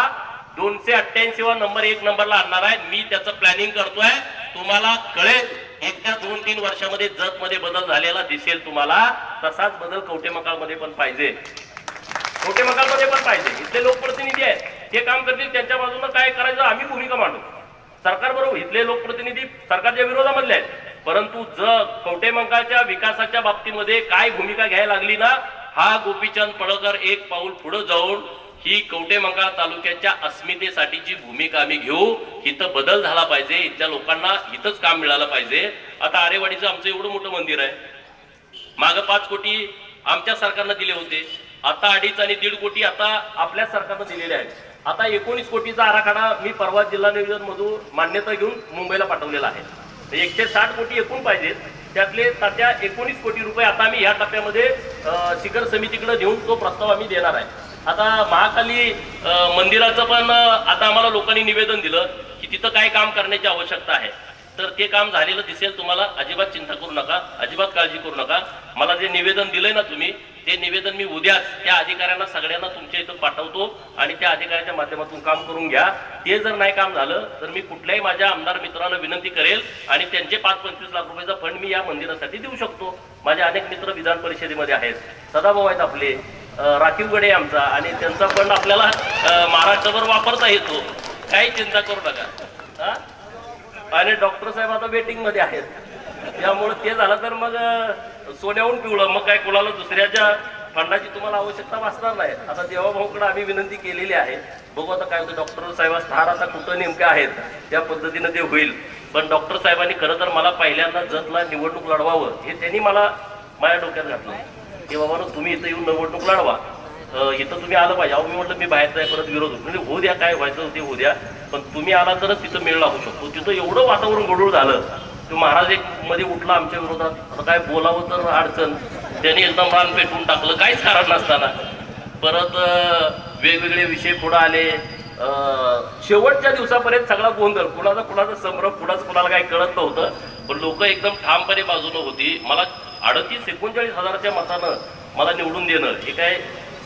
288 नंबर 1 नंबरला आणणार आहे. मी त्याचं प्लॅनिंग करतोय. तुम्हाला कळेल, 1-2-3 वर्षामध्ये जतमध्ये बदल झालेला दिसेल तुम्हाला. तसाच बदल कवटेमंकाळमध्ये पण पाहिजे. कवटेमंकाळमध्ये पण पाहिजे. इथले लोकप्रतिनिधी आहेत, ते काम करतील. त्यांच्या बाजूने काय करायचं आम्ही भूमिका मांडू. सरकार बरोबर इथले लोकप्रतिनिधी सरकारच्या विरोधामधले आहेत, परंतु कवटेमंकाळच्या विकासाच्या बाबतीमध्ये काय भूमिका घ्यायला लागली ना, हा गोपीचंद पडळकर एक पाऊल पुढे जाऊन ही कवटेमंकाळ तालुक्याच्या अस्मितेसाठीची भूमिका आम्ही घेऊ. इथं बदल झाला पाहिजे. इथल्या लोकांना इथंच काम मिळालं पाहिजे. आता आरेवाडीचं आमचं एवढं मोठं मंदिर आहे. मागं 5 कोटी आमच्या सरकारनं दिले होते. आता 2.5 आणि 1.5 कोटी आता आपल्या सरकारनं दिलेले आहेत. आता 19 कोटीचा आराखडा मी परवा जिल्हा नियोजन मधून मान्यता घेऊन मुंबईला पाठवलेला आहे. 160 कोटी एकूण पाहिजेत. त्यातले त्या 19 कोटी रुपये आता आम्ही या टप्प्यामध्ये शिखर समितीकडे देऊन तो प्रस्ताव आम्ही देणार आहे. आता महाकाली मंदिराचं पण आता आम्हाला लोकांनी निवेदन दिलं की तिथं काय काम करण्याची आवश्यकता आहे. तर ते काम झालेलं दिसेल तुम्हाला. अजिबात चिंता करू नका, अजिबात काळजी करू नका. मला जे निवेदन दिलंय ना तुम्ही, ते निवेदन मी उद्याच त्या अधिकाऱ्यांना सगळ्यांना तुमच्या इथं पाठवतो आणि त्या अधिकाऱ्याच्या माध्यमातून काम करून घ्या. ते जर नाही काम झालं तर मी कुठल्याही माझ्या आमदार मित्राला विनंती करेल आणि त्यांचे 5-25 लाख रुपयाचा फंड मी या मंदिरासाठी देऊ शकतो. माझे अनेक मित्र विधान परिषदेमध्ये आहेत, सदाभाऊ आहेत आपले, राखीव गडे आमचा, आणि त्यांचा फंड आपल्याला महाराष्ट्रभर वापरता येतो. काही चिंता करू नका. आणि डॉक्टर साहेब आता वेटिंग मध्ये आहेत, त्यामुळे ते झालं तर मग सोन्याहून पिवळं, मग काय कोणाला दुसऱ्याच्या फंडाची तुम्हाला आवश्यकता भासणार नाही. आता देवाभाऊकडे आम्ही विनंती केलेली आहे, बघू आता काय होतं. डॉक्टर साहेब स्थार आता कुठं नेमके आहेत त्या पद्धतीनं ते होईल. पण डॉक्टर साहेबांनी खरं तर मला पहिल्यांदा जतला निवडणूक लढवावं हे त्यांनी मला माझ्या डोक्यात घातलं. की बाबा तुम्ही इथं येऊन निवडणूक लढवा, इथं तुम्ही आलं पाहिजे. अहो मी म्हटलं मी बाहेरचा आहे, परत विरोध म्हणजे होऊ द्या, काय व्हायचं ते होऊ द्या, पण तुम्ही आला तरच तिथं मेळ लागू शकतो. तिथं एवढं वातावरण गडूळ झालं की महाराज एक मध्ये उठला आमच्या विरोधात, आता काय बोलावं तर अडचण, त्यांनी एकदम रान पेटवून टाकलं काहीच कारण नसताना. परत वेगवेगळे विषय पुढे आले. शेवटच्या दिवसापर्यंत सगळा गोंधळ, कुणाचा संभ्रम, कुणाला काही कळत नव्हतं, पण लोक एकदम ठामपणे बाजूनं होती. मला 38-39,000च्या मतानं मला निवडून देणं हे काय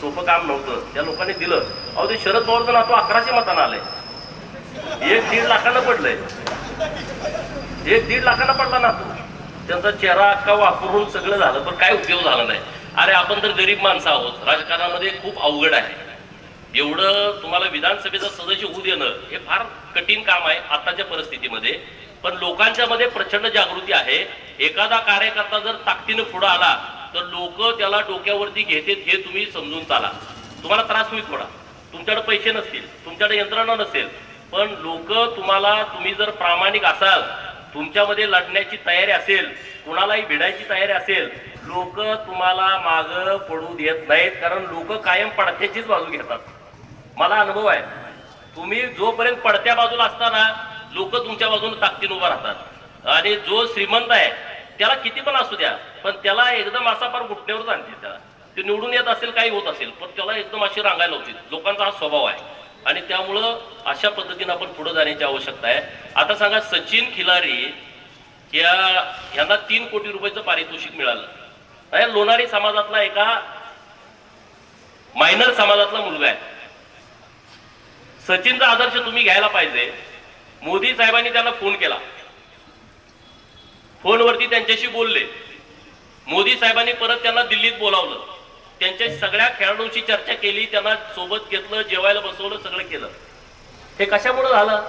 सोपं काम नव्हतं. त्या लोकांनी दिलं. अहो ते शरद पवारचं नातू 1100 मतानं आलंय, 1-1.5 लाखानं पडलंय, 1-1.5 लाखानं पडला नातू. त्यांचा चेहरा अख्खा वापरून सगळं झालं, पण काय उपयोग झाला नाही. अरे आपण तर गरीब माणसं आहोत, राजकारणामध्ये खूप अवघड आहे. एवढं तुम्हाला विधानसभेचा सदस्य होऊ देणं हे फार कठीण काम आहे आताच्या परिस्थितीमध्ये. पण लोकांच्या मध्ये प्रचंड जागृती आहे. एखादा कार्यकर्ता जर ताकदीनं पुढे आला तर लोक त्याला डोक्यावरती घेतात हे तुम्ही समजून चाला. तुम्हाला त्रास होईल थोडा, तुमच्याकडे पैसे नसतील, तुमच्याकडे यंत्रणा नसेल, पण लोक तुम्ही जर प्रामाणिक असाल, तुमच्यामध्ये लढण्याची तयारी असेल, कुणालाही भिडायची तयारी असेल, लोक तुम्हाला मागं पडू देत नाहीत. कारण लोक कायम पडत्याचीच बाजू घेतात. मला अनुभव आहे. तुम्ही जोपर्यंत पडत्या बाजूला असताना लोक तुमच्या बाजूने ताकदीने उभा राहतात. आणि जो श्रीमंत आहे त्याला किती पण असू द्या, पण त्याला एकदम असा फार घुटण्यावरच आणते. त्याला ते निवडून येत असेल, काही होत असेल, पण त्याला एकदम अशी रांगायला होती. लोकांचा हा स्वभाव आहे आणि त्यामुळं अशा पद्धतीने आपण पुढे जाण्याची आवश्यकता आहे. आता सांगा, सचिन खिलारी यांना 3 कोटी रुपयाचं पारितोषिक मिळालं. लोणारी समाजातला एका मायनर समाजातला मुलगा आहे. सचिनचा आदर्श तुम्ही घ्यायला पाहिजे. मोदी साहेबांनी त्यांना फोन केला, फोनवरती त्यांच्याशी बोलले. मोदी साहेबांनी परत त्यांना दिल्लीत बोलावलं, त्यांच्या सगळ्या खेळाडूंची चर्चा केली, त्यांना सोबत घेतलं, जेवायला बसवलं, सगळं केलं. हे कशामुळे झालं?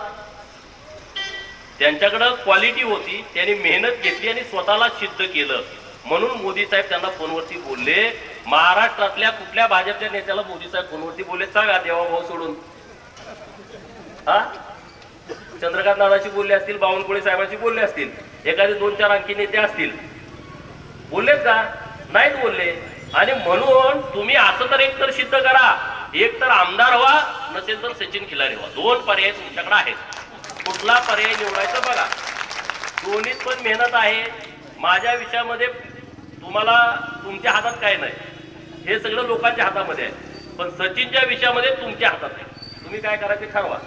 त्यांच्याकडं क्वालिटी होती, त्यांनी मेहनत घेतली आणि स्वतःला सिद्ध केलं. म्हणून मोदी साहेब त्यांना फोनवरती बोलले. महाराष्ट्रातल्या कुठल्या भाजपच्या नेत्याला मोदी साहेब फोनवरती बोलले सांगा, देवाभाऊ सोडून? चंद्रकांत दादाशी बोलले असतील, बावनकुळे साहेबांशी बोलले असतील, एखादे 2-4 आणखी नेते असतील, बोललेत का? नाहीत बोलले. आणि म्हणून तुम्ही असं तर एक तर सिद्ध करा, एक तर आमदार व्हा, नसेल तर सचिन खिलारी व्हा. 2 पर्याय तुमच्याकडे आहेत. कुठला पर्याय निवडायचा बघा. दोन्हीत पण मेहनत आहे. माझ्या विषयामध्ये तुम्हाला तुमच्या हातात काय नाही, हे सगळं लोकांच्या हातामध्ये आहे. पण सचिनच्या विषयामध्ये तुमच्या हातात आहे. तुम्ही काय करायचे ठरवा.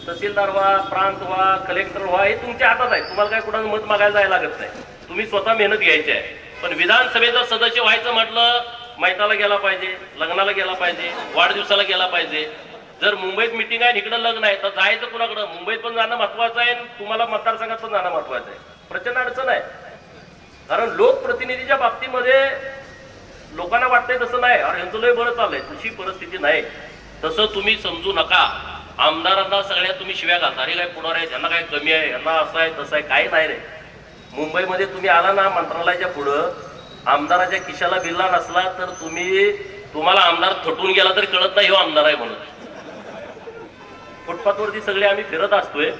तहसीलदार व्हा, प्रांत व्हा, कलेक्टर व्हा, हे तुमच्या हातात आहे. तुम्हाला काय कुणाचं मत मागायला जायला लागत नाही. तुम्ही स्वतः मेहनत घ्यायची आहे. पण विधानसभेचा सदस्य व्हायचं म्हटलं, मैताला गेला पाहिजे, लग्नाला गेला पाहिजे, वाढदिवसाला गेला पाहिजे. जर मुंबईत मिटिंग आहे, इकडं लग्न आहे, तर जायचं कुणाकडं? मुंबईत पण जाणं महत्वाचं आहे, तुम्हाला मतदारसंघात पण जाणं महत्वाचं आहे. प्रचंड अडचण आहे. कारण लोकप्रतिनिधीच्या बाबतीमध्ये लोकांना वाटतंय तसं नाही, अरे यांचं लय बरं चाललंय, तशी परिस्थिती नाही. तसं तुम्ही समजू नका. आमदारांना सगळ्या तुम्ही शिव्या घालता, अरे काय पुढार आहे, त्यांना काय कमी आहे, यांना असं आहे तसं आहे, काही नाही रे. मुंबईमध्ये तुम्ही आला ना मंत्रालयाच्या पुढं, आमदाराच्या खिशाला बिल्ला नसला तर तुम्हाला आमदार थटून गेला तरी कळत नाही हो आमदार आहे म्हणून. फुटपाथवरती सगळे आम्ही फिरत असतोय,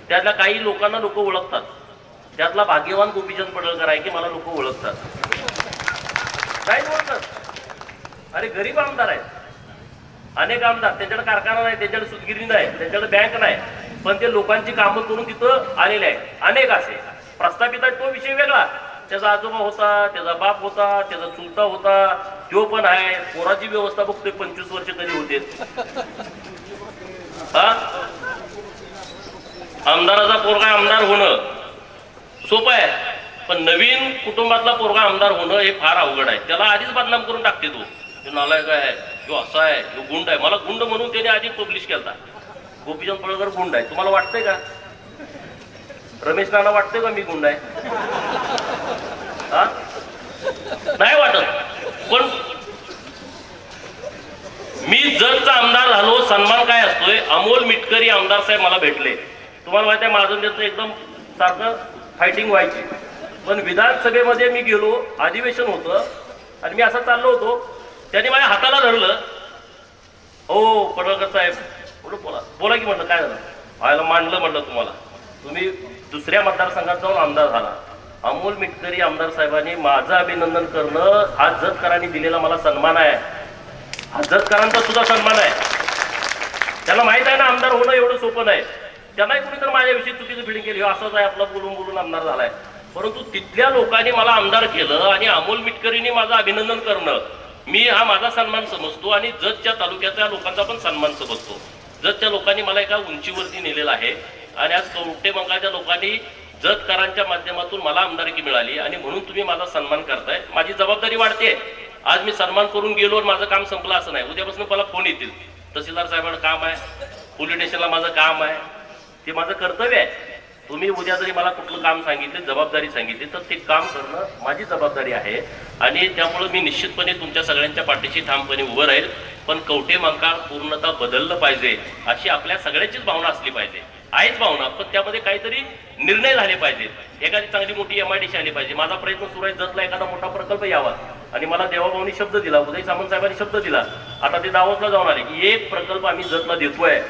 त्यातल्या काही लोकांना लोक ओळखतात. त्यातला भाग्यवान गोपीचंद पडळकर आहे की मला लोक ओळखतात. काय ओळखतात? अरे गरीब आमदार आहेत. अनेक आमदार, त्यांच्याकडे कारखाना नाही, त्यांच्याकडे सुतगिरणी नाही, त्यांच्याकडे बँक नाही, पण ते लोकांची कामं करून तिथं आलेले आहेत. अनेक असे प्रस्थापित आहेत. तो विषय वेगळा. त्याचा आजोबा होता, त्याचा बाप होता, त्याचा चुलता होता, तो पण आहे. पोराची व्यवस्था बघतोय 25 वर्ष कधी होते. आमदाराचा पोरगा आमदार होणं सोपं आहे, पण नवीन कुटुंबातला पोरगा आमदार होणं हे फार अवघड आहे. त्याला आधीच बदनाम करून टाकते. तो नालायक आहे, तो असा आहे, तो गुंड आहे. मला गुंड म्हणून त्याने आधी पब्लिश केला. गोपीचंद पडळकर गुंड आहे. तुम्हाला वाटतंय का? रमेश नाना वाटतंय का मी गुंड आहे? नाही वाटत. पण मी जरचा आमदार झालो, सन्मान काय असतोय? अमोल मिटकरी आमदार साहेब मला भेटले. तुम्हाला माहिती आहे माझं त्यांचं एकदम सारखं फायटिंग व्हायची. पण विधानसभेमध्ये मी गेलो, अधिवेशन होतं आणि मी असं चाललो होतो, त्यांनी माझ्या हाताला धरलं. हो पडळकर साहेब, बोला की म्हटलं काय झालं? व्हायला मांडलं म्हटलं तुम्हाला, तुम्ही दुसऱ्या मतदारसंघात जाऊन आमदार झाला, अमोल मिटकरी आमदार साहेबांनी माझं अभिनंदन करणं हा जतकरांनी दिलेला मला सन्मान आहे, हा जतकरांचा सुद्धा सन्मान आहे. त्यांना माहित आहे ना आमदार होणं एवढं सोपं नाही. त्यांनाही कुणी तर माझ्याविषयी चुकीचं फिडिंग केली, असंच आहे आपला बोलून बोलून आमदार झालाय. परंतु तिथल्या लोकांनी मला आमदार केलं आणि अमोल मिटकरींनी माझं अभिनंदन करणं मी हा माझा सन्मान समजतो आणि जतच्या तालुक्याच्या लोकांचा पण सन्मान समजतो. जतच्या लोकांनी मला एका उंचीवरती नेलेलं आहे आणि आज कवठेमंकाळच्या लोकांनी जतकरांच्या माध्यमातून मला आमदारकी मिळाली आणि म्हणून तुम्ही माझा सन्मान करताय. माझी जबाबदारी वाढते. आज मी सन्मान करून गेलो आणि माझं काम संपलं असं नाही. उद्यापासून मला फोन येतील, तहसीलदार साहेबांना काम आहे, पोलीस स्टेशनला माझं काम आहे, ते माझं कर्तव्य आहे. तुम्ही उद्या जरी मला कुठलं काम सांगितले, जबाबदारी सांगितली, तर ते काम करणं माझी जबाबदारी आहे आणि त्यामुळे मी निश्चितपणे तुमच्या सगळ्यांच्या पाठीशी ठामपणे उभं राहील. पण कवठेमंकाळ पूर्णतः बदललं पाहिजे अशी आपल्या सगळ्यांचीच भावना असली पाहिजे. आहेच भावना, पण त्यामध्ये काहीतरी निर्णय झाले पाहिजेत. एखादी चांगली मोठी MIDC आली पाहिजे. माझा प्रयत्न सुरू आहे जतला एखादा मोठा प्रकल्प यावा आणि मला देवाभाऊनी शब्द दिला, उदय सामंत साहेबांनी शब्द दिला, आता ते दावोसला जाऊन आले की एक प्रकल्प आम्ही जतला देतोय.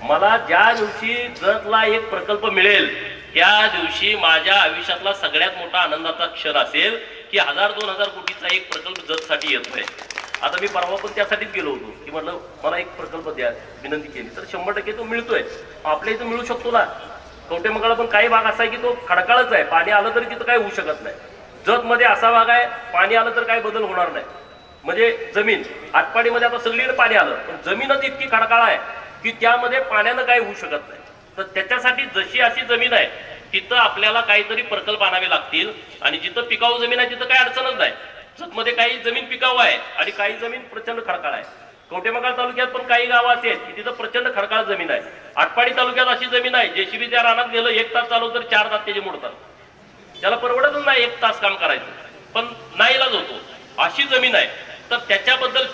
मला ज्या दिवशी जतला एक प्रकल्प मिळेल त्या दिवशी माझ्या आयुष्यातला सगळ्यात मोठा आनंदाचा क्षण असेल की 1000-2000 कोटीचा एक प्रकल्प जतसाठी येतोय. आता मी परवा पण त्यासाठीच गेलो होतो की म्हटलं मला एक प्रकल्प द्या, विनंती केली तर 100% तो मिळतोय. आपल्या इथं मिळू शकतो ना. कवठेमंकाळला पण काही भाग असा आहे की तो खडकाळच आहे, पाणी आलं तरी तिथं काही होऊ शकत नाही. जतमध्ये असा भाग आहे पाणी आलं तर काही बदल होणार नाही. म्हणजे जमीन आटपाडीमध्ये आता सगळीकडे पाणी आलं पण जमीनच इतकी खडकाळ आहे की त्यामध्ये पाण्यानं काही होऊ शकत नाही. तर त्याच्यासाठी जशी अशी जमीन आहे तिथं आपल्याला काहीतरी प्रकल्प आणावे लागतील आणि जिथं पिकाऊ जमीन आहे तिथं काही अडचणच नाही. जतमध्ये काही जमीन पिकाऊ आहे आणि काही जमीन प्रचंड खडकाळ आहे. कवठेमंकाळ तालुक्यात पण काही गावं असे आहेत की तिथं प्रचंड खडकाळ जमीन आहे. आटपाडी तालुक्यात अशी जमीन आहे JCB त्या रानात गेलं 1 तास चालवलं तर 4 तास त्याचे मोडतात. त्याला परवडतच नाही 1 तास काम करायचं, पण नाईलाज होतो. अशी जमीन आहे. तर त्याच्याबद्दल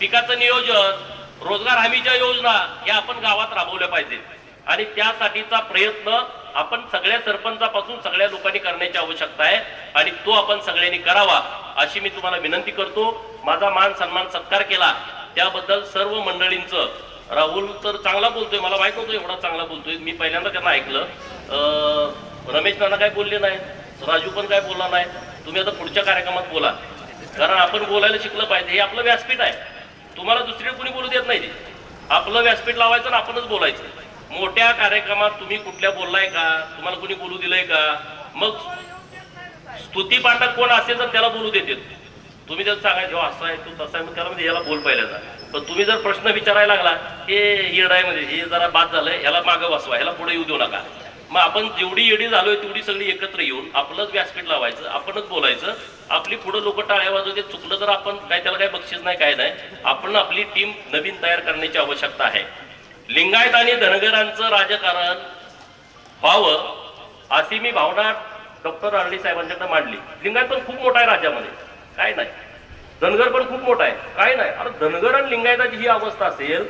पिकाचं नियोजन, रोजगार हमीच्या योजना या आपण गावात राबवल्या पाहिजेत आणि त्यासाठीचा प्रयत्न आपण सगळ्या सरपंचापासून सगळ्या लोकांनी करण्याची आवश्यकता आहे आणि तो आपण सगळ्यांनी करावा अशी मी तुम्हाला विनंती करतो. माझा मान सन्मान सत्कार केला त्याबद्दल सर्व मंडळींचं. राहुल तर चांगला बोलतोय, मला माहित नव्हतं एवढा चांगला बोलतोय. मी पहिल्यांदा त्यांना ऐकलं. रमेश नाना काय बोलले नाही, राजू पण काय बोलला नाही. तुम्ही आता पुढच्या कार्यक्रमात बोला, कारण आपण बोलायला शिकलं पाहिजे. हे आपलं व्यासपीठ आहे, तुम्हाला दुसरीकडे कोणी बोलू देत नाही. ते आपलं व्यासपीठ लावायचं आणि आपणच बोलायचं. मोठ्या कार्यक्रमात तुम्ही कुठल्या बोललाय का, तुम्हाला कोणी बोलू दिलंय का? मग स्तुती पाठक कोण असेल तर त्याला बोलू देते. तुम्ही जर सांगायचं असं आहे तू तसा आहे मग त्याला म्हणजे याला बोल पाहिल्याचा. पण तुम्ही जर प्रश्न विचारायला लागला हे येडायमध्ये हे जरा बाद झालंय, ह्याला मागं बसवा, ह्याला पुढे येऊ देऊ नका. मग आपण जेवढी येडी झालोय तेवढी सगळी एकत्र येऊन आपलंच व्यासपीठ लावायचं, आपणच बोलायचं. आपली पुढे लोक टाळ्या वाजवते, चुकलं तर आपण काय त्याला काही बक्षीस नाही काय नाही. आपण आपली टीम नवीन तयार करण्याची आवश्यकता आहे. लिंगायत आणि धनगरांचं राजकारण व्हावं अशी मी भावना डॉक्टर आरडी साहेबांच्याकडे मांडली. लिंगायत पण खूप मोठा आहे राज्यामध्ये, काय नाही. धनगर पण खूप मोठा आहे, काय नाही. अरे धनगर आणि लिंगायताची ही अवस्था असेल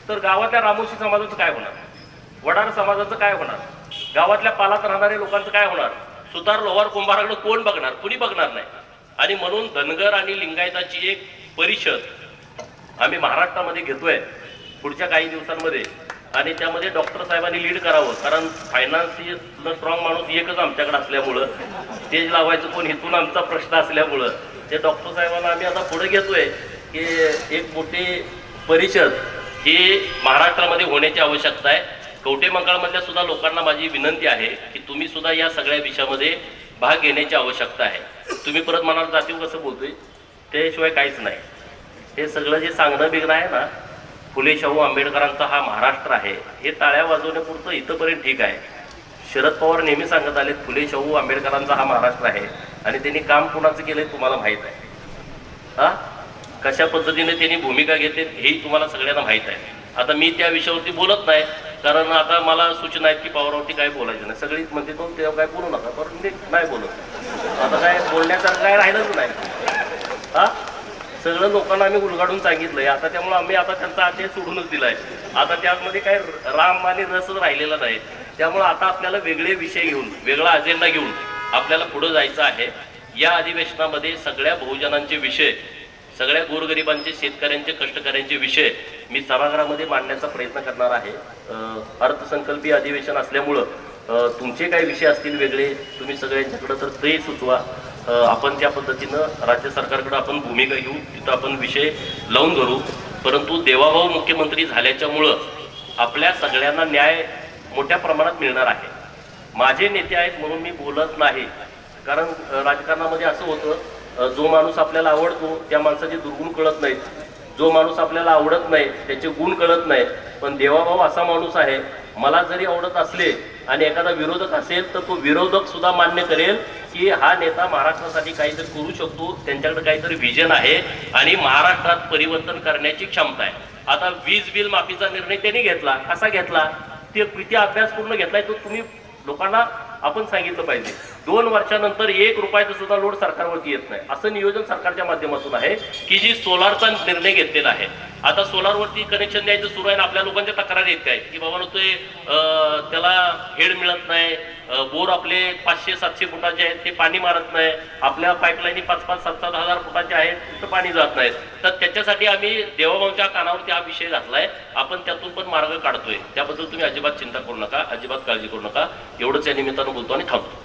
तर गावातल्या रामोशी समाजाचं काय होणार, वडार समाजाचं काय होणार, गावातल्या पालात राहणाऱ्या लोकांचं काय होणार, सुतार लोहार कुंभाराकडे कोण बघणार, कुणी बघणार नाही. आणि म्हणून धनगर आणि लिंगायताची एक परिषद आम्ही महाराष्ट्रामध्ये घेतोय पुढच्या काही दिवसांमध्ये आणि त्यामध्ये डॉक्टर साहेबांनी लीड करावं. कारण फायनान्शियल स्ट्रॉंग माणूस एकच आमच्याकडे असल्यामुळं स्टेज लावायचं कोण इथून आमचा प्रश्न असल्यामुळं ते डॉक्टर साहेबांना आम्ही आता पुढे घेतोय की एक मोठी परिषद ही महाराष्ट्रामध्ये होण्याची आवश्यकता आहे. कवठेमंकाळमधल्या सुद्धा लोकांना माझी विनंती आहे की तुम्ही सुद्धा या सगळ्या विषयामध्ये भाग घेण्याची आवश्यकता आहे. तुम्ही परत म्हणाल जातीव कसं बोलतोय, त्याशिवाय काहीच नाही. हे सगळं जे सांगणं बिगणं आहे ना, फुले शाहू आंबेडकरांचा हा महाराष्ट्र आहे, हे टाळ्या वाजवण्यापुरतं इथंपर्यंत ठीक आहे. शरद पवार नेहमी सांगत आले फुले शाहू आंबेडकरांचा हा महाराष्ट्र आहे आणि त्यांनी काम कुणाचं केलंय तुम्हाला माहित आहे. हा कशा पद्धतीने त्यांनी भूमिका घेतली हेही तुम्हाला सगळ्यांना माहित आहे. आता मी त्या विषयावरती बोलत नाही कारण आता मला सूचना आहेत की पवारावरती काय बोलायचं नाही. सगळीच म्हणते तो तेव्हा काय बोलू नका, पण मी नाही बोलत. आता काय बोलण्यासारखं काय राहिलंच नाही. हा सगळं लोकांना आम्ही उलगाडून सांगितलंय आता, त्यामुळे आम्ही आता त्यांचा आदेश सोडूनच दिलाय. आता त्यामध्ये काय राम आणि रसच राहिलेला नाही. त्यामुळे आता आपल्याला वेगळे विषय घेऊन वेगळा अजेंडा घेऊन आपल्याला पुढे जायचं आहे. या अधिवेशनामध्ये सगळ्या बहुजनांचे विषय, सगळ्या गोरगरिबांचे, शेतकऱ्यांचे, कष्टकऱ्यांचे विषय मी सभागृहामध्ये मांडण्याचा प्रयत्न करणार आहे. अर्थसंकल्पीय अधिवेशन असल्यामुळं तुमचे काही विषय असतील वेगळे तुम्ही सगळ्यांच्याकडे तर ते सुचवा. आपण त्या पद्धतीनं राज्य सरकारकडे आपण भूमिका घेऊ, तिथं आपण विषय लावून धरू. परंतु देवाभाऊ मुख्यमंत्री झाल्याच्यामुळं आपल्या सगळ्यांना न्याय मोठ्या प्रमाणात मिळणार आहे. माझे नेते आहेत म्हणून मी बोलत नाही, कारण राजकारणामध्ये असं होतं, जो माणूस आपल्याला आवडतो त्या माणसाचे दुर्गुण कळत नाहीत, जो माणूस आपल्याला आवडत नाही त्याचे गुण कळत नाही. पण देवाभाऊ असा माणूस आहे, मला जरी आवडत असले आणि एखादा विरोधक असेल तर तो विरोधक सुद्धा मान्य करेल की हा नेता महाराष्ट्रासाठी काहीतरी करू शकतो, त्यांच्याकडे काहीतरी विजन आहे आणि महाराष्ट्रात परिवर्तन करण्याची क्षमता आहे. आता वीज बिल माफीचा निर्णय त्यांनी घेतला, कसा घेतला, ते किती अभ्यास पूर्ण घेतलाय तो तुम्ही लोकांना आपण सांगितलं पाहिजे. 2 वर्षानंतर 1 रुपयाचं सुद्धा लोड सरकारवरती येत नाही, असं नियोजन सरकारच्या माध्यमातून आहे की जी सोलारचा निर्णय घेतलेला आहे. आता सोलारवरती कनेक्शन द्यायचं सुरू आहे, आपल्या लोकांच्या तक्रार येत काय की बाबा ते त्याला हेड मिळत नाही, बोर आपले 500-700 फुटाचे आहेत ते पाणी मारत नाही, आपल्या पाईपलाईनी 5-5, 7-7 हजार फुटाचे आहेत तिथं पाणी जात नाहीत. तर त्याच्यासाठी आम्ही देवाभाऊच्या कानावरती हा विषय घातलाय, आपण त्यातून पण मार्ग काढतोय. त्याबद्दल तुम्ही अजिबात चिंता करू नका, अजिबात काळजी करू नका. एवढंच या निमित्तानं बोलतो आणि थांबतो.